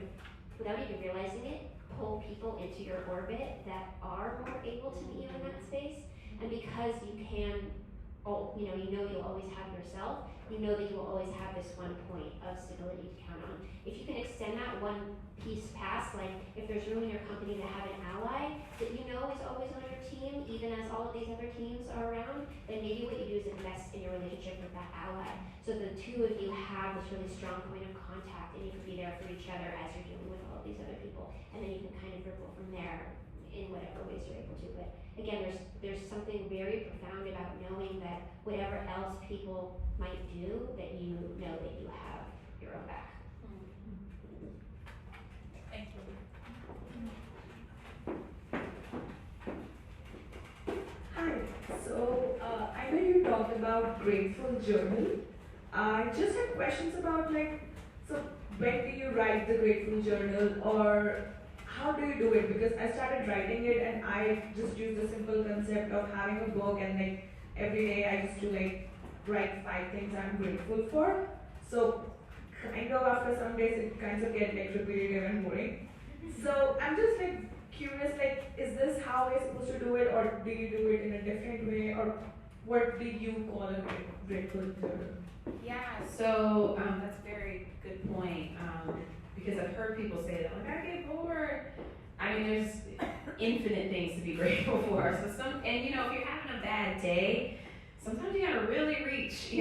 without even realizing it, pull people into your orbit that are more able to meet you in that space. And because you can, you know you'll always have yourself, you know that you will always have this one point of stability to count on. If you can extend that one piece past, like if there's room in your company to have an ally that you know is always on your team, even as all of these other teams are around, then maybe what you do is invest in your relationship with that ally. So the two of you have this really strong point of contact and you can be there for each other as you're dealing with all of these other people. And then you can kind of ripple from there in whatever ways you're able to. But again, there's something very profound about knowing that whatever else people might do, that you know that you have your own back. Thank you. Hi, so I know you talked about Grateful Journal. I just have questions about so when do you write the Grateful Journal or how do you do it? Because I started writing it and I just used the simple concept of having a book and every day I used to write 5 things I'm grateful for. So kind of after some days it kind of get repetitive and boring. So I'm just curious, is this how we're supposed to do it or do you do it in a different way or what do you call a grateful journal? Yeah, so that's a very good point because I've heard people say that, I get bored. I mean, there's infinite things to be grateful for. So if you're having a bad day, sometimes you gotta really reach,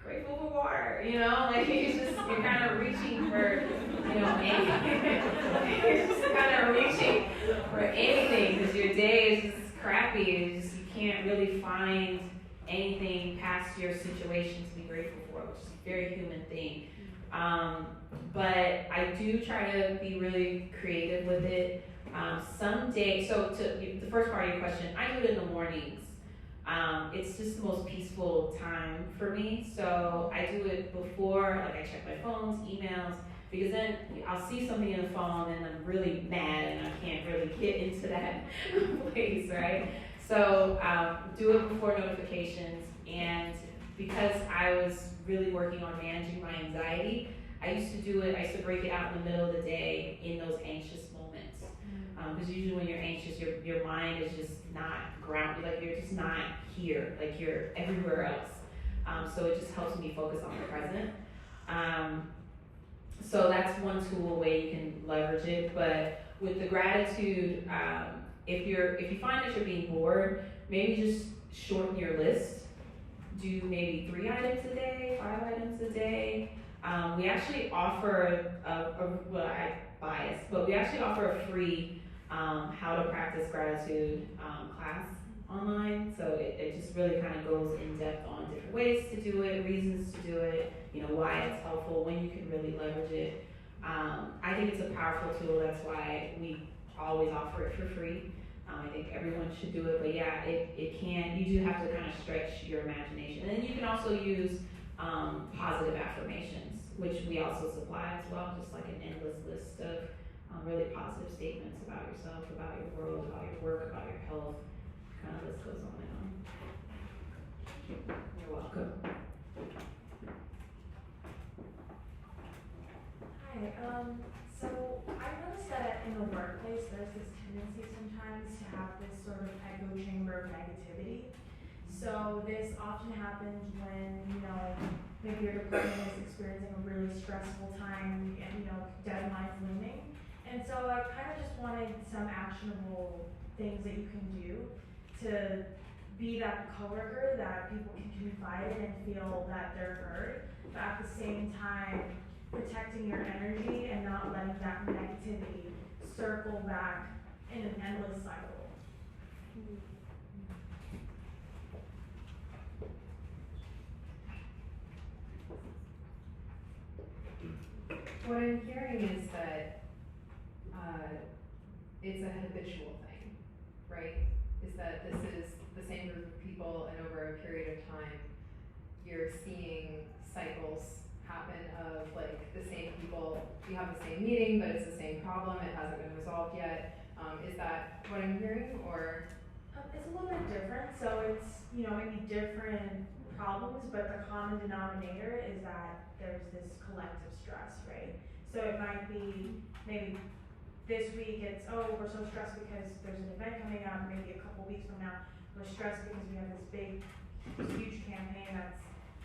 grateful for water, you're kind of reaching for, anything. You're just kind of reaching for anything because your day is just crappy. You can't really find anything past your situation to be grateful for, which is a very human thing. But I do try to be really creative with it. Some days, so to the first part of your question, I do it in the mornings. It's just the most peaceful time for me. So I do it before, I check my phones, emails, because then I'll see something in the phone and I'm really mad and I can't really get into that place, right? So do it before notifications, and because I was really working on managing my anxiety, I used to break it out in the middle of the day in those anxious moments. Because usually when you're anxious, your mind is just not grounded, you're just not here, you're everywhere else. So it just helps me focus on the present. So that's one tool way you can leverage it. But with the gratitude, if you find that you're being bored, maybe just shorten your list. Do maybe 3 items a day, 5 items a day. We actually offer I bias, but we actually offer a free how to practice gratitude class online. So it just really kind of goes in depth on different ways to do it, reasons to do it, why it's helpful, when you can really leverage it. I think it's a powerful tool. That's why we always offer it for free. I think everyone should do it, but yeah, you do have to kind of stretch your imagination. And then you can also use positive affirmations, which we also supply as well, just an endless list of really positive statements about yourself, about your world, about your work, about your health. Kind of list goes on and on. You're welcome. Hi, so I noticed that in the workplace there's this tendency sometimes to have this sort of echo chamber of negativity. So this often happens when, maybe your department is experiencing a really stressful time and, deadlines looming. And so I kind of just wanted some actionable things that you can do to be that coworker that people can confide in and feel that they're heard, but at the same time, protecting your energy and not letting that negativity circle back in an endless cycle. What I'm hearing is that it's a habitual thing, right? Is that this is the same group of people, and over a period of time, you're seeing cycles happen of like the same people, you have the same meeting, but it's the same problem, it hasn't been resolved yet. Is that what I'm hearing, or? It's a little bit different, so it's, maybe different problems, but the common denominator is that there's this collective stress, right? So it might be, maybe this week it's, oh, we're so stressed because there's an event coming up, maybe a couple weeks from now, we're stressed because we have this big, huge campaign that's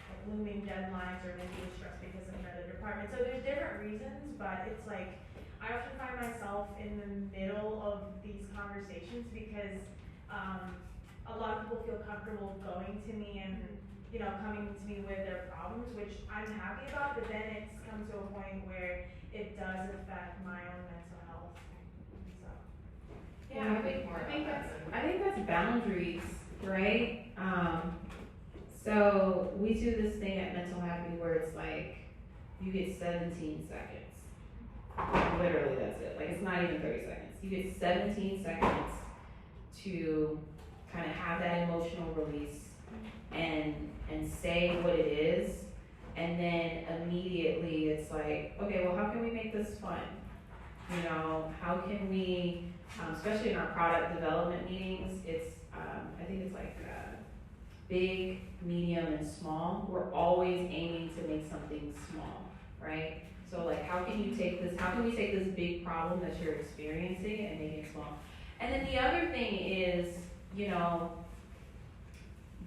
like looming deadlines, or maybe we're stressed because of another department. So there's different reasons, but it's like, I often find myself in the middle of these conversations because a lot of people feel comfortable going to me and coming to me with their problems, which I'm happy about, but then it's come to a point where it does affect my own mental health. So. Yeah, I think that's boundaries, right? So we do this thing at Mental Happy where it's like you get 17 seconds. Literally, that's it. Like, it's not even 30 seconds. You get 17 seconds to kind of have that emotional release and say what it is, and then immediately it's like, okay, well, how can we make this fun? How can we, especially in our product development meetings, it's, I think it's like big, medium, and small. We're always aiming to make something small, right? So like, how can we take this big problem that you're experiencing and make it small? And then the other thing is,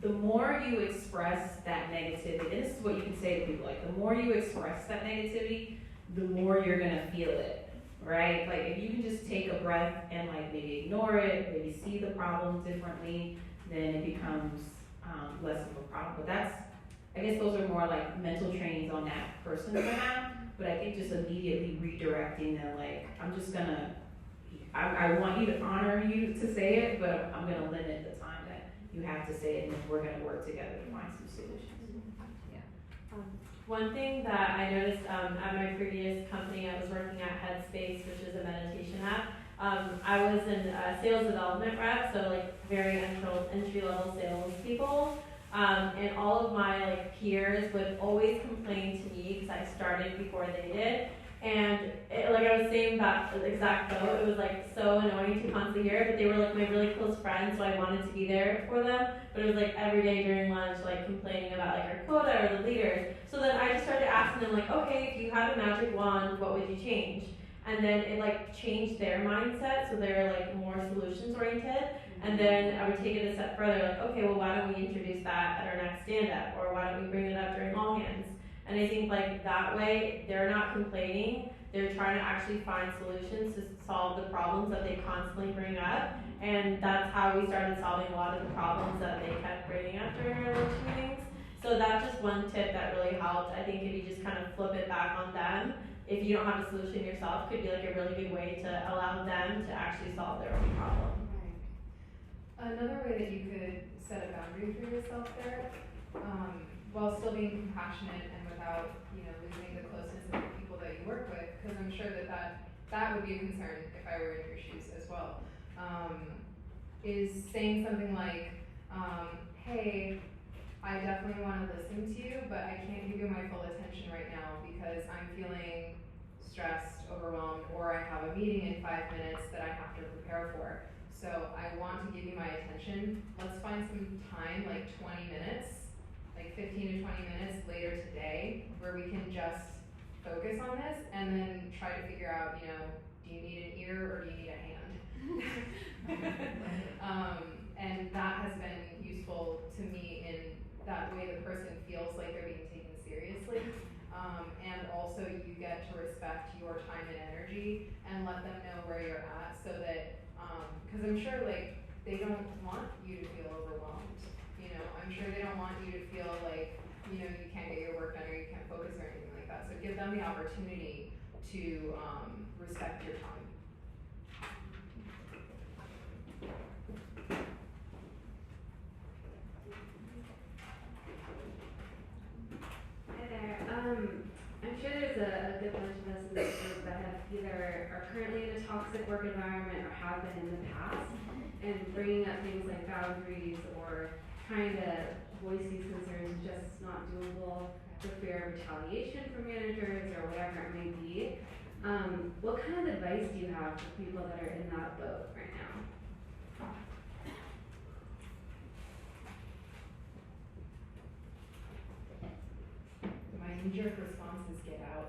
the more you express that negativity, and this is what you can say to people, like, the more you express that negativity, the more you're gonna feel it, right? Like, if you can just take a breath and like maybe ignore it, maybe see the problem differently, then it becomes less of a problem. But I guess those are more like mental trainings on that person's behalf, but I think just immediately redirecting them, like, I want you to honor you to say it, but I'm gonna limit the time that you have to say it, and then we're gonna work together to find some solutions. One thing that I noticed at my previous company, I was working at Headspace, which is a meditation app. I was in a sales development rep, so like very entry-level sales people. And all of my like peers would always complain to me because I started before they did. And like I was saying that exact boat, it was like so annoying to constantly hear it, but they were like my really close friends, so I wanted to be there for them. But it was like every day during lunch, like complaining about like our quota or the leaders. So then I just started asking them like, okay, if you had a magic wand, what would you change? And then it like changed their mindset, so they're like more solutions oriented. And then I would take it a step further, like, okay, well, why don't we introduce that at our next stand-up, or why don't we bring it up during all hands? And I think like that way, they're not complaining, they're trying to actually find solutions to solve the problems that they constantly bring up. And that's how we started solving a lot of the problems that they kept bringing up during our lunch meetings. So that's just one tip that really helped. I think if you just kind of flip it back on them, if you don't have a solution yourself, could be like a really good way to allow them to actually solve their own problem. Another way that you could set a boundary for yourself there, while still being compassionate and without, losing the closeness of the people that you work with, because I'm sure that would be a concern if I were in your shoes as well, is saying something like, hey, I definitely want to listen to you, but I can't give you my full attention right now because I'm feeling stressed, overwhelmed, or I have a meeting in 5 minutes that I have to prepare for. So I want to give you my attention. Let's find some time, like 20 minutes, like 15 to 20 minutes later today, where we can just focus on this and then try to figure out, do you need an ear or do you need a hand? and that has been useful to me in that way the person feels like they're being taken seriously. And also you get to respect your time and energy and let them know where you're at so that, because I'm sure like they don't want you to feel overwhelmed, you know, I'm sure they don't want you to feel like, you know, you can't get your work done or you can't focus or anything like that. So give them the opportunity to respect your time. Hi there. I'm sure there's a good bunch of us in this group that have either are currently in a toxic work environment or have been in the past, and bringing up things like boundaries or trying to voice these concerns is just not doable for fear of retaliation from managers or whatever it may be. What kind of advice do you have for people that are in that boat right now? My knee-jerk response is get out.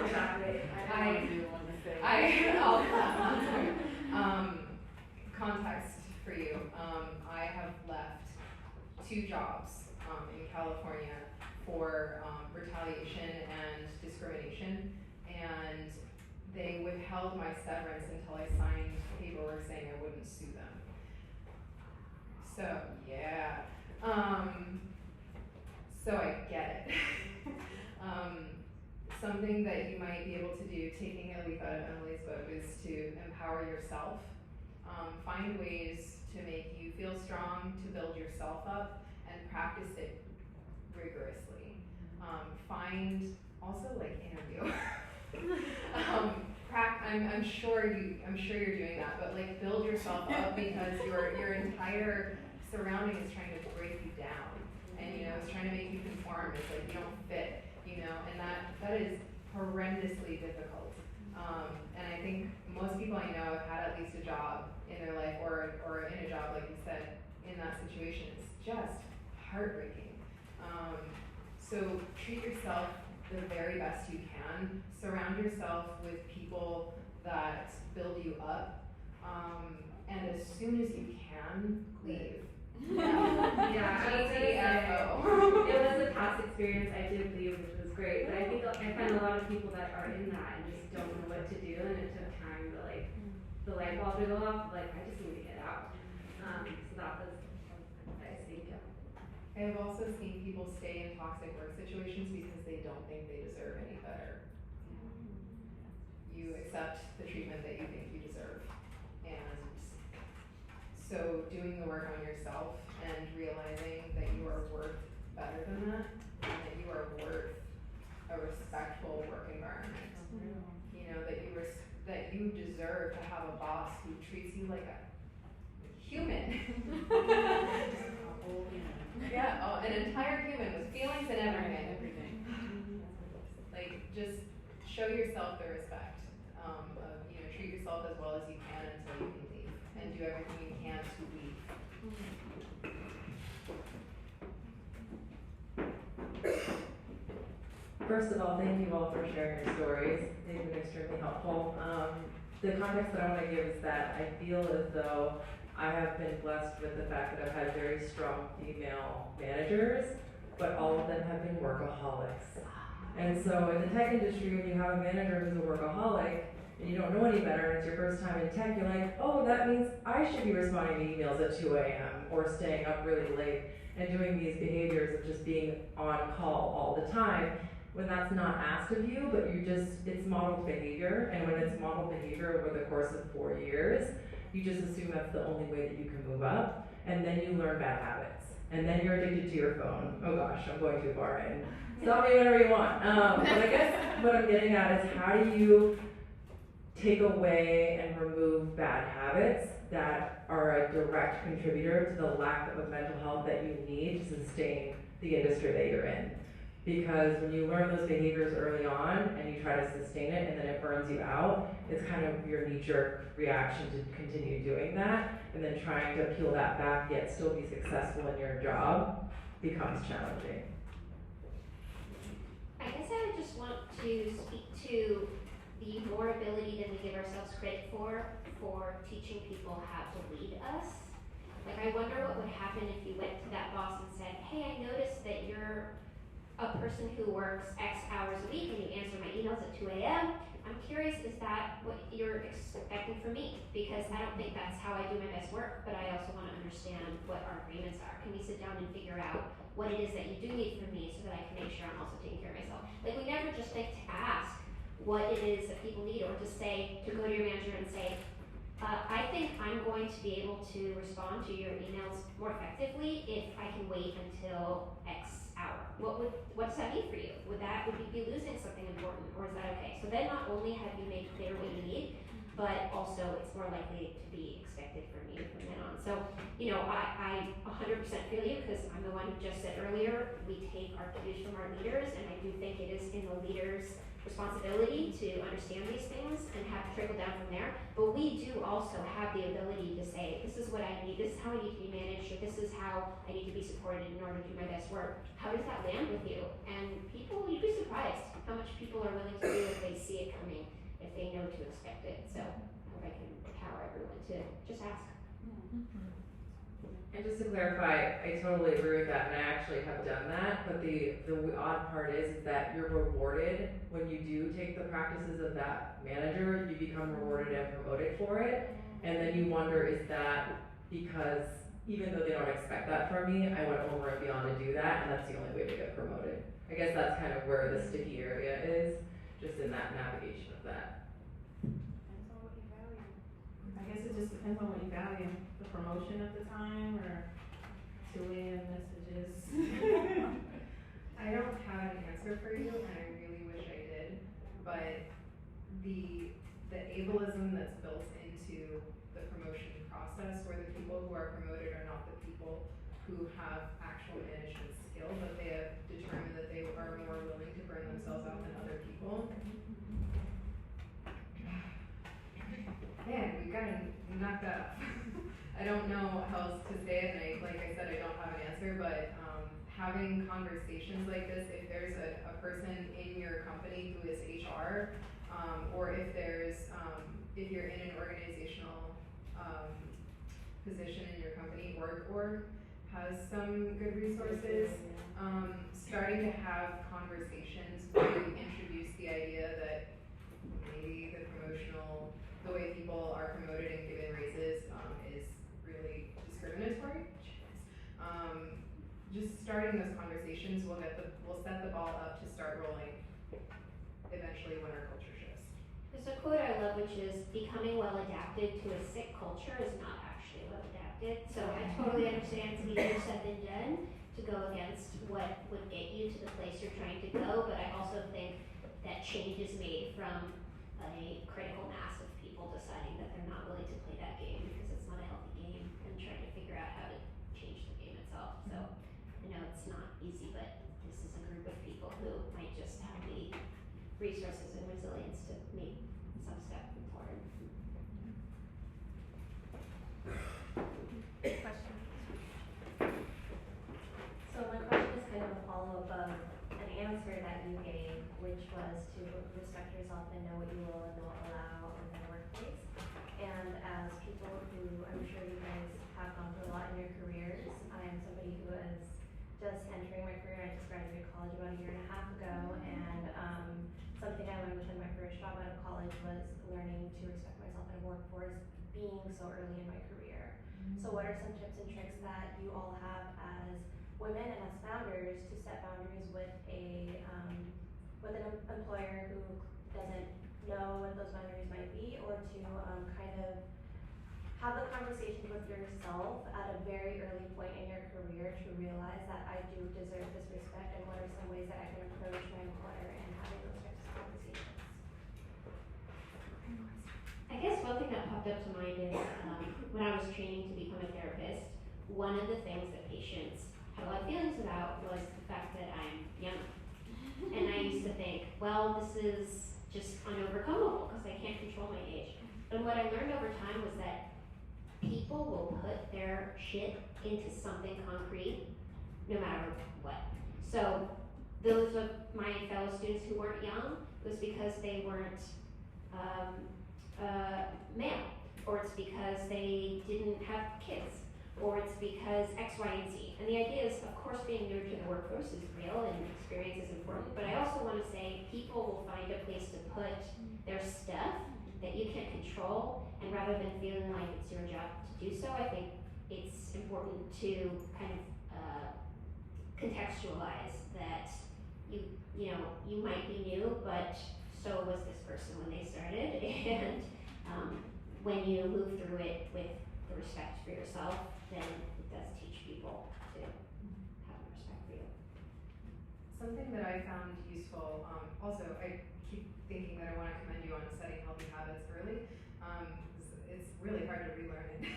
Exactly. Context for you. I have left 2 jobs in California for retaliation and discrimination, and they withheld my severance until I signed paperwork saying I wouldn't sue them. So yeah. So I get it. Something that you might be able to do, taking a leaf out of Emily's book, is to empower yourself. Find ways to make you feel strong, to build yourself up, and practice it rigorously. Find also like interview. I'm sure you're doing that, but like build yourself up because your entire surrounding is trying to break you down, and you know it's trying to make you conform. It's like you don't fit, you know, and that is horrendously difficult. And I think most people I know have had at least a job in their life or in a job, like you said, in that situation. It's just heartbreaking. So treat yourself the very best you can. Surround yourself with people that build you up. And as soon as you can, leave. Yeah, I was gonna say, GTFO. it was a past experience. I did leave, which was great. But I think I find a lot of people that are in that and just don't know what to do, and it took time to like the light bulb to go off. Like I just need to get out. So that was advice. Thank you. I have also seen people stay in toxic work situations because they don't think they deserve any better. You accept the treatment that you think you deserve. And so doing the work on yourself and realizing that you are worth better than that, and that you are worth a respectful work environment. You know, that you deserve to have a boss who treats you like a human. Yeah, an entire human with feelings and everything. Like, just show yourself the respect. You know, treat yourself as well as you can until you can leave, and do everything you can to leave. First of all, thank you all for sharing your stories. They've been extremely helpful. The context that I want to give is that I feel as though I have been blessed with the fact that I've had very strong female managers, but all of them have been workaholics. And so in the tech industry, when you have a manager who's a workaholic, and you don't know any better, and it's your first time in tech, you're like, oh, that means I should be responding to emails at 2 a.m. or staying up really late and doing these behaviors of just being on call all the time, when that's not asked of you, but it's modeled behavior, and when it's modeled behavior over the course of 4 years, you just assume that's the only way that you can move up, and then you learn bad habits, and then you're addicted to your phone. Oh gosh, I'm going too far in. Stop me whenever you want. But I guess what I'm getting at is, how do you take away and remove bad habits that are a direct contributor to the lack of mental health that you need to sustain the industry that you're in? Because when you learn those behaviors early on and you try to sustain it and then it burns you out, it's kind of your knee-jerk reaction to continue doing that, and then trying to peel that back yet still be successful in your job becomes challenging. I guess I would just want to speak to the more ability than we give ourselves credit for teaching people how to lead us. Like, I wonder what would happen if you went to that boss and said, hey, I noticed that you're a person who works X hours a week and you answer my emails at 2 a.m. I'm curious, is that what you're expecting from me? Because I don't think that's how I do my best work, but I also want to understand what our agreements are. Can we sit down and figure out what it is that you do need from me so that I can make sure I'm also taking care of myself? Like, we never just like to ask what it is that people need, or to say, to go to your manager and say, I think I'm going to be able to respond to your emails more effectively if I can wait until X hour. What does that mean for you? Would you be losing something important, or is that okay? So then not only have you made clear what you need, but also it's more likely to be expected from you from then on. So, you know, I 100% feel you, because I'm the one who just said earlier, we take our cues from our leaders, and I do think it is in the leaders' responsibility to understand these things and have it trickle down from there. But we do also have the ability to say, this is what I need, this is how I need to be managed, or this is how I need to be supported in order to do my best work. How does that land with you? And people, you'd be surprised how much people are willing to do if they see it coming, if they know to expect it. So I hope I can empower everyone to just ask. And just to clarify, I totally agree with that, and I actually have done that, but the odd part is that you're rewarded when you do take the practices of that manager, you become rewarded and promoted for it, and then you wonder, is that because even though they don't expect that from me, I went over and beyond to do that, and that's the only way to get promoted. I guess that's kind of where the sticky area is, just in that navigation of that. Depends on what you value. I guess it just depends on what you value. The promotion at the time, or 2 a.m. messages. I don't have an answer for you, and I really wish I did, but the ableism that's built into the promotion process, where the people who are promoted are not the people who have actual management skill, but they have determined that they are more willing to burn themselves out than other people. Man, we gotta knock that up. I don't know how else to say it, and like I said, I don't have an answer, but having conversations like this, if there's a person in your company who is HR, or if there's, if you're in an organizational position in your company, org has some good resources, starting to have conversations where you introduce the idea that maybe the way people are promoted and given raises is really discriminatory. Just starting those conversations will set the ball up to start rolling eventually when our culture shifts. There's a quote I love, which is, becoming well adapted to a sick culture is not actually well adapted. So I totally understand it's easier said than done to go against what would get you to the place you're trying to go, but I also think that change is made from a critical mass of people deciding that they're not willing to play that game because it's not a healthy game, and trying to figure out how to change the game itself. So I know it's not easy, but this is a group of people who might just have the resources and resilience to make some step forward. Question. So my question is kind of a follow-up of an answer that you gave, which was to respect yourself and know what you will and won't allow in the workplace. And as people who, I'm sure you guys have gone through a lot in your careers, I am somebody who is just entering my career. I just graduated college about 1.5 years ago, and something I learned within my first job out of college was learning to respect myself in a workforce, being so early in my career. So what are some tips and tricks that you all have as women and as founders to set boundaries with with an employer who doesn't know what those boundaries might be, or to kind of have the conversation with yourself at a very early point in your career to realize that I do deserve this respect, and what are some ways that I can approach my employer and having those types of conversations? I guess one thing that popped up to mind is when I was training to become a therapist, one of the things that patients had a lot of feelings about was the fact that I'm young. And I used to think, well, this is just unovercomable because I can't control my age. And what I learned over time was that people will put their shit into something concrete no matter what. So those of my fellow students who weren't young, it was because they weren't male, or it's because they didn't have kids, or it's because X, Y, and Z. And the idea is, of course, being new to the workforce is real and experience is important, but I also want to say people will find a place to put their stuff that you can't control, and rather than feeling like it's your job to do so, I think it's important to kind of contextualize that you might be new, but so was this person when they started, and when you move through it with the respect for yourself, then it does teach people to have respect for you. Something that I found useful, also I keep thinking that I want to commend you on setting healthy habits early. It's really hard to relearn it.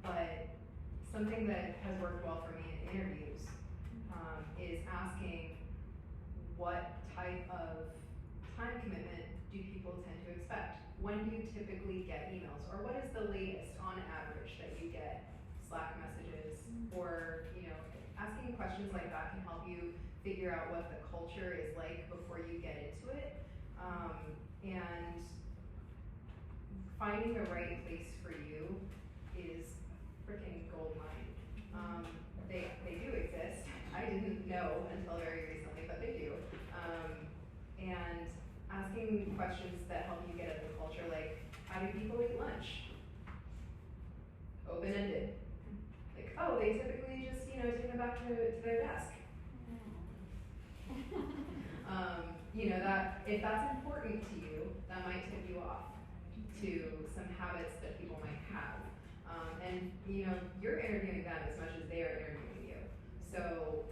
But something that has worked well for me in interviews is asking what type of time commitment do people tend to expect? When do you typically get emails? Or what is the latest on average that you get Slack messages? Or, asking questions like that can help you figure out what the culture is like before you get into it. And finding the right place for you is a freaking gold mine. They do exist. I didn't know until very recently, but they do. And asking questions that help you get at the culture, like, how do people eat lunch? Open-ended. Like, oh, they typically just, take them back to their desk. That if that's important to you, that might tip you off to some habits that people might have. And you're interviewing them as much as they are interviewing you. So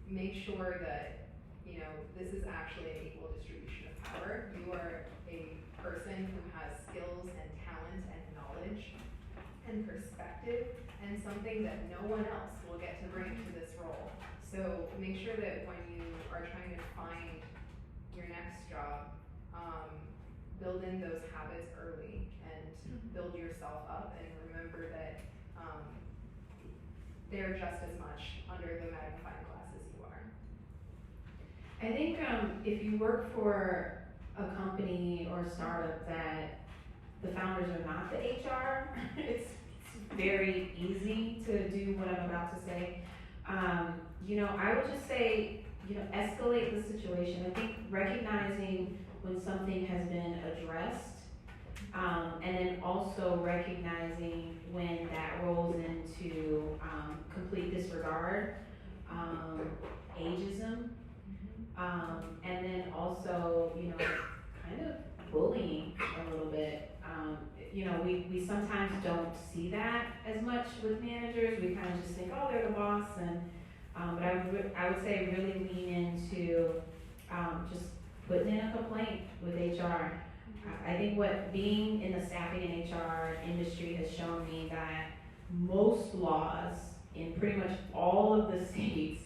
make sure that this is actually an equal distribution of power. You are a person who has skills and talent and knowledge and perspective and something that no one else will get to bring to this role. So make sure that when you are trying to find your next job, build in those habits early and build yourself up, and remember that they're just as much under the magnifying glass as you are. I think if you work for a company or a startup that the founders are not the HR, it's very easy to do what I'm about to say. I would just say, escalate the situation. I think recognizing when something has been addressed, and then also recognizing when that rolls into complete disregard, ageism, and then also, kind of bullying a little bit. We sometimes don't see that as much with managers. We kind of just think, oh, they're the boss, and but I would say really lean into just putting in a complaint with HR. I think what being in the staffing and HR industry has shown me that most laws in pretty much all of the states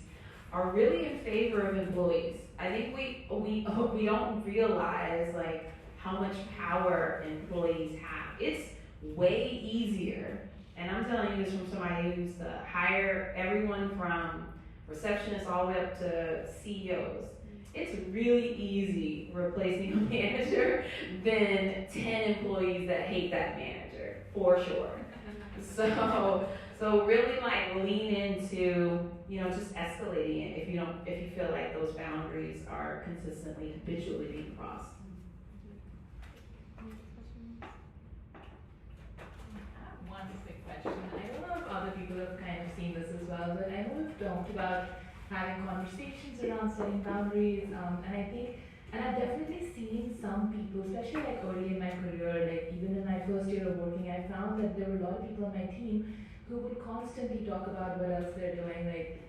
are really in favor of employees. I think we don't realize like how much power employees have. It's way easier, and I'm telling you this from somebody who used to hire everyone from receptionists all the way up to CEOs. It's really easy replacing a manager than 10 employees that hate that manager, for sure. So really like lean into, just escalating it if you feel like those boundaries are consistently, habitually being crossed. One quick question. I don't know if other people have kind of seen this as well, but I know we've talked about having conversations around setting boundaries, and I've definitely seen some people, especially like early in my career, like even in my first year of working, I found that there were a lot of people on my team who would constantly talk about what else they're doing, like,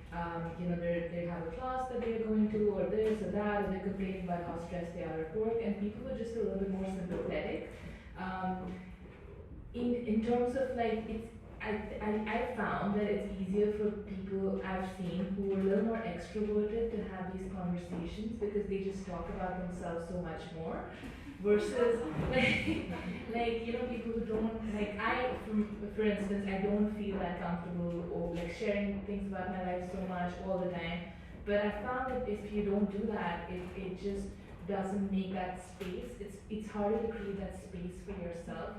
they have a class that they're going to, or this or that, or they're complaining about how stressed they are at work, and people were just a little bit more sympathetic. In terms of like, I found that it's easier for people I've seen who are a little more extroverted to have these conversations because they just talk about themselves so much more, versus people who don't, for instance, I don't feel that comfortable or like sharing things about my life so much all the time. But I found that if you don't do that, it just doesn't make that space. It's harder to create that space for yourself,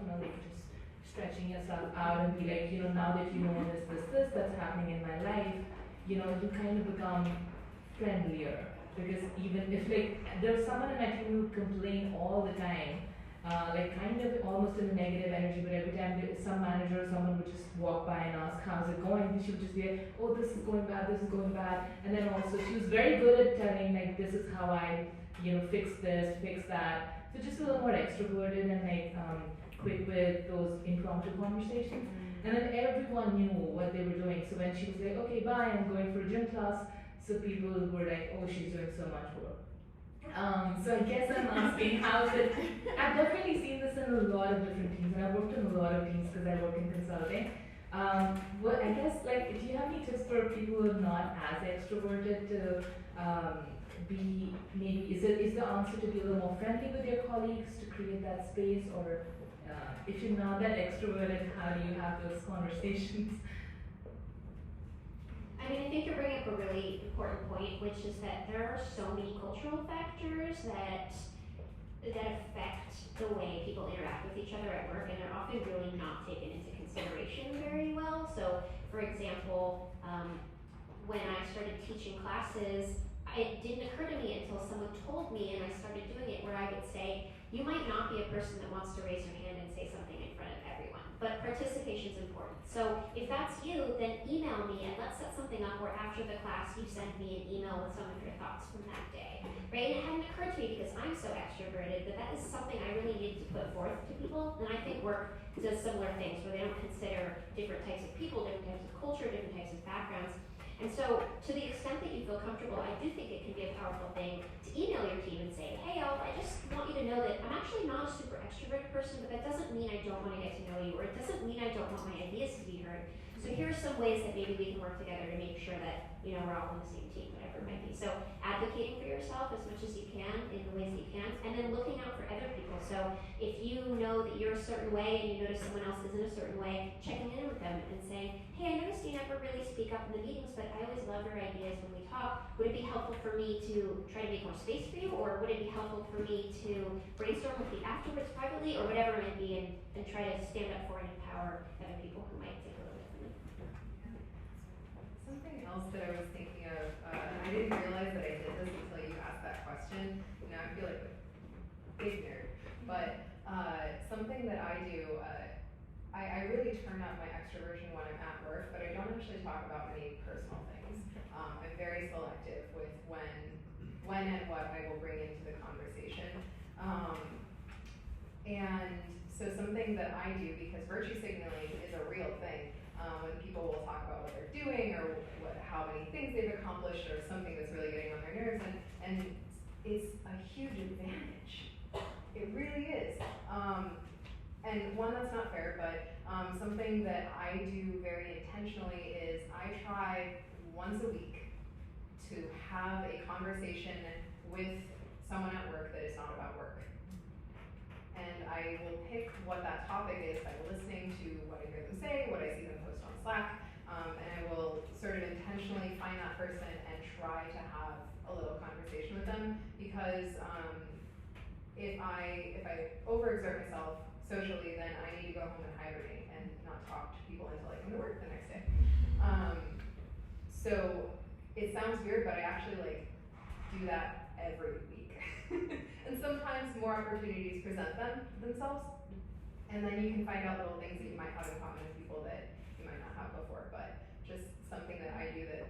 just stretching yourself out and be like, now that you know this that's happening in my life, you kind of become friendlier. Because even if there's someone in my team who complain all the time, kind of almost in a negative energy, but every time some manager or someone would just walk by and ask how's it going, and she would just be like, oh, this is going bad, and then also she was very good at telling this is how I fix this, fix that. So just a little more extroverted and quick with those impromptu conversations. And then everyone knew what they were doing. So when she was like, okay, bye, I'm going for a gym class, so people were like, oh, she's doing so much work. So I guess I'm asking how is it, I've definitely seen this in a lot of different teams, and I've worked in a lot of teams because I work in consulting. What I guess, do you have any tips for people who are not as extroverted to be, maybe, is the answer to be a little more friendly with your colleagues to create that space, or if you're not that extroverted, how do you have those conversations? I mean, I think you're bringing up a really important point, which is that there are so many cultural factors that affect the way people interact with each other at work, and they're often really not taken into consideration very well. So, for example, when I started teaching classes, it didn't occur to me until someone told me and I started doing it, where I would say, you might not be a person that wants to raise your hand and say something in front of everyone, but participation is important. So if that's you, then email me and let's set something up where after the class you send me an email with some of your thoughts from that day, right? And it hadn't occurred to me because I'm so extroverted that is something I really need to put forth to people. And I think work does similar things where they don't consider different types of people, different types of culture, different types of backgrounds. And so, to the extent that you feel comfortable, I do think it can be a powerful thing to email your team and say, hey y'all, I just want you to know that I'm actually not a super extroverted person, but that doesn't mean I don't want to get to know you, or it doesn't mean I don't want my ideas to be heard. So here are some ways that maybe we can work together to make sure that, we're all on the same team, whatever it might be. So advocating for yourself as much as you can in the ways that you can, and then looking out for other people. So if you know that you're a certain way and you notice someone else isn't a certain way, checking in with them and saying, hey, I noticed you never really speak up in the meetings, but I always love your ideas when we talk. Would it be helpful for me to try to make more space for you, or would it be helpful for me to brainstorm with you afterwards privately, or whatever it might be, and try to stand up for and empower other people who might think a little differently. Something else that I was thinking of, I didn't realize that I did this until you asked that question. Now I feel like a big nerd. But something that I do, I really turn up my extroversion when I'm at work, but I don't actually talk about many personal things. I'm very selective with when and what I will bring into the conversation. And so something that I do, because virtue signaling is a real thing, when people will talk about what they're doing or how many things they've accomplished or something that's really getting on their nerves, and it's a huge advantage. It really is. And one, that's not fair, but something that I do very intentionally is I try once a week to have a conversation with someone at work that is not about work. And I will pick what that topic is by listening to what I hear them say, what I see them post on Slack, and I will sort of intentionally find that person and try to have a little conversation with them, because if I overexert myself socially, then I need to go home and hibernate and not talk to people until I come to work the next day. So it sounds weird, but I actually do that every week. And sometimes more opportunities present themselves, and then you can find out little things that you might have in common with people that you might not have before. But just something that I do that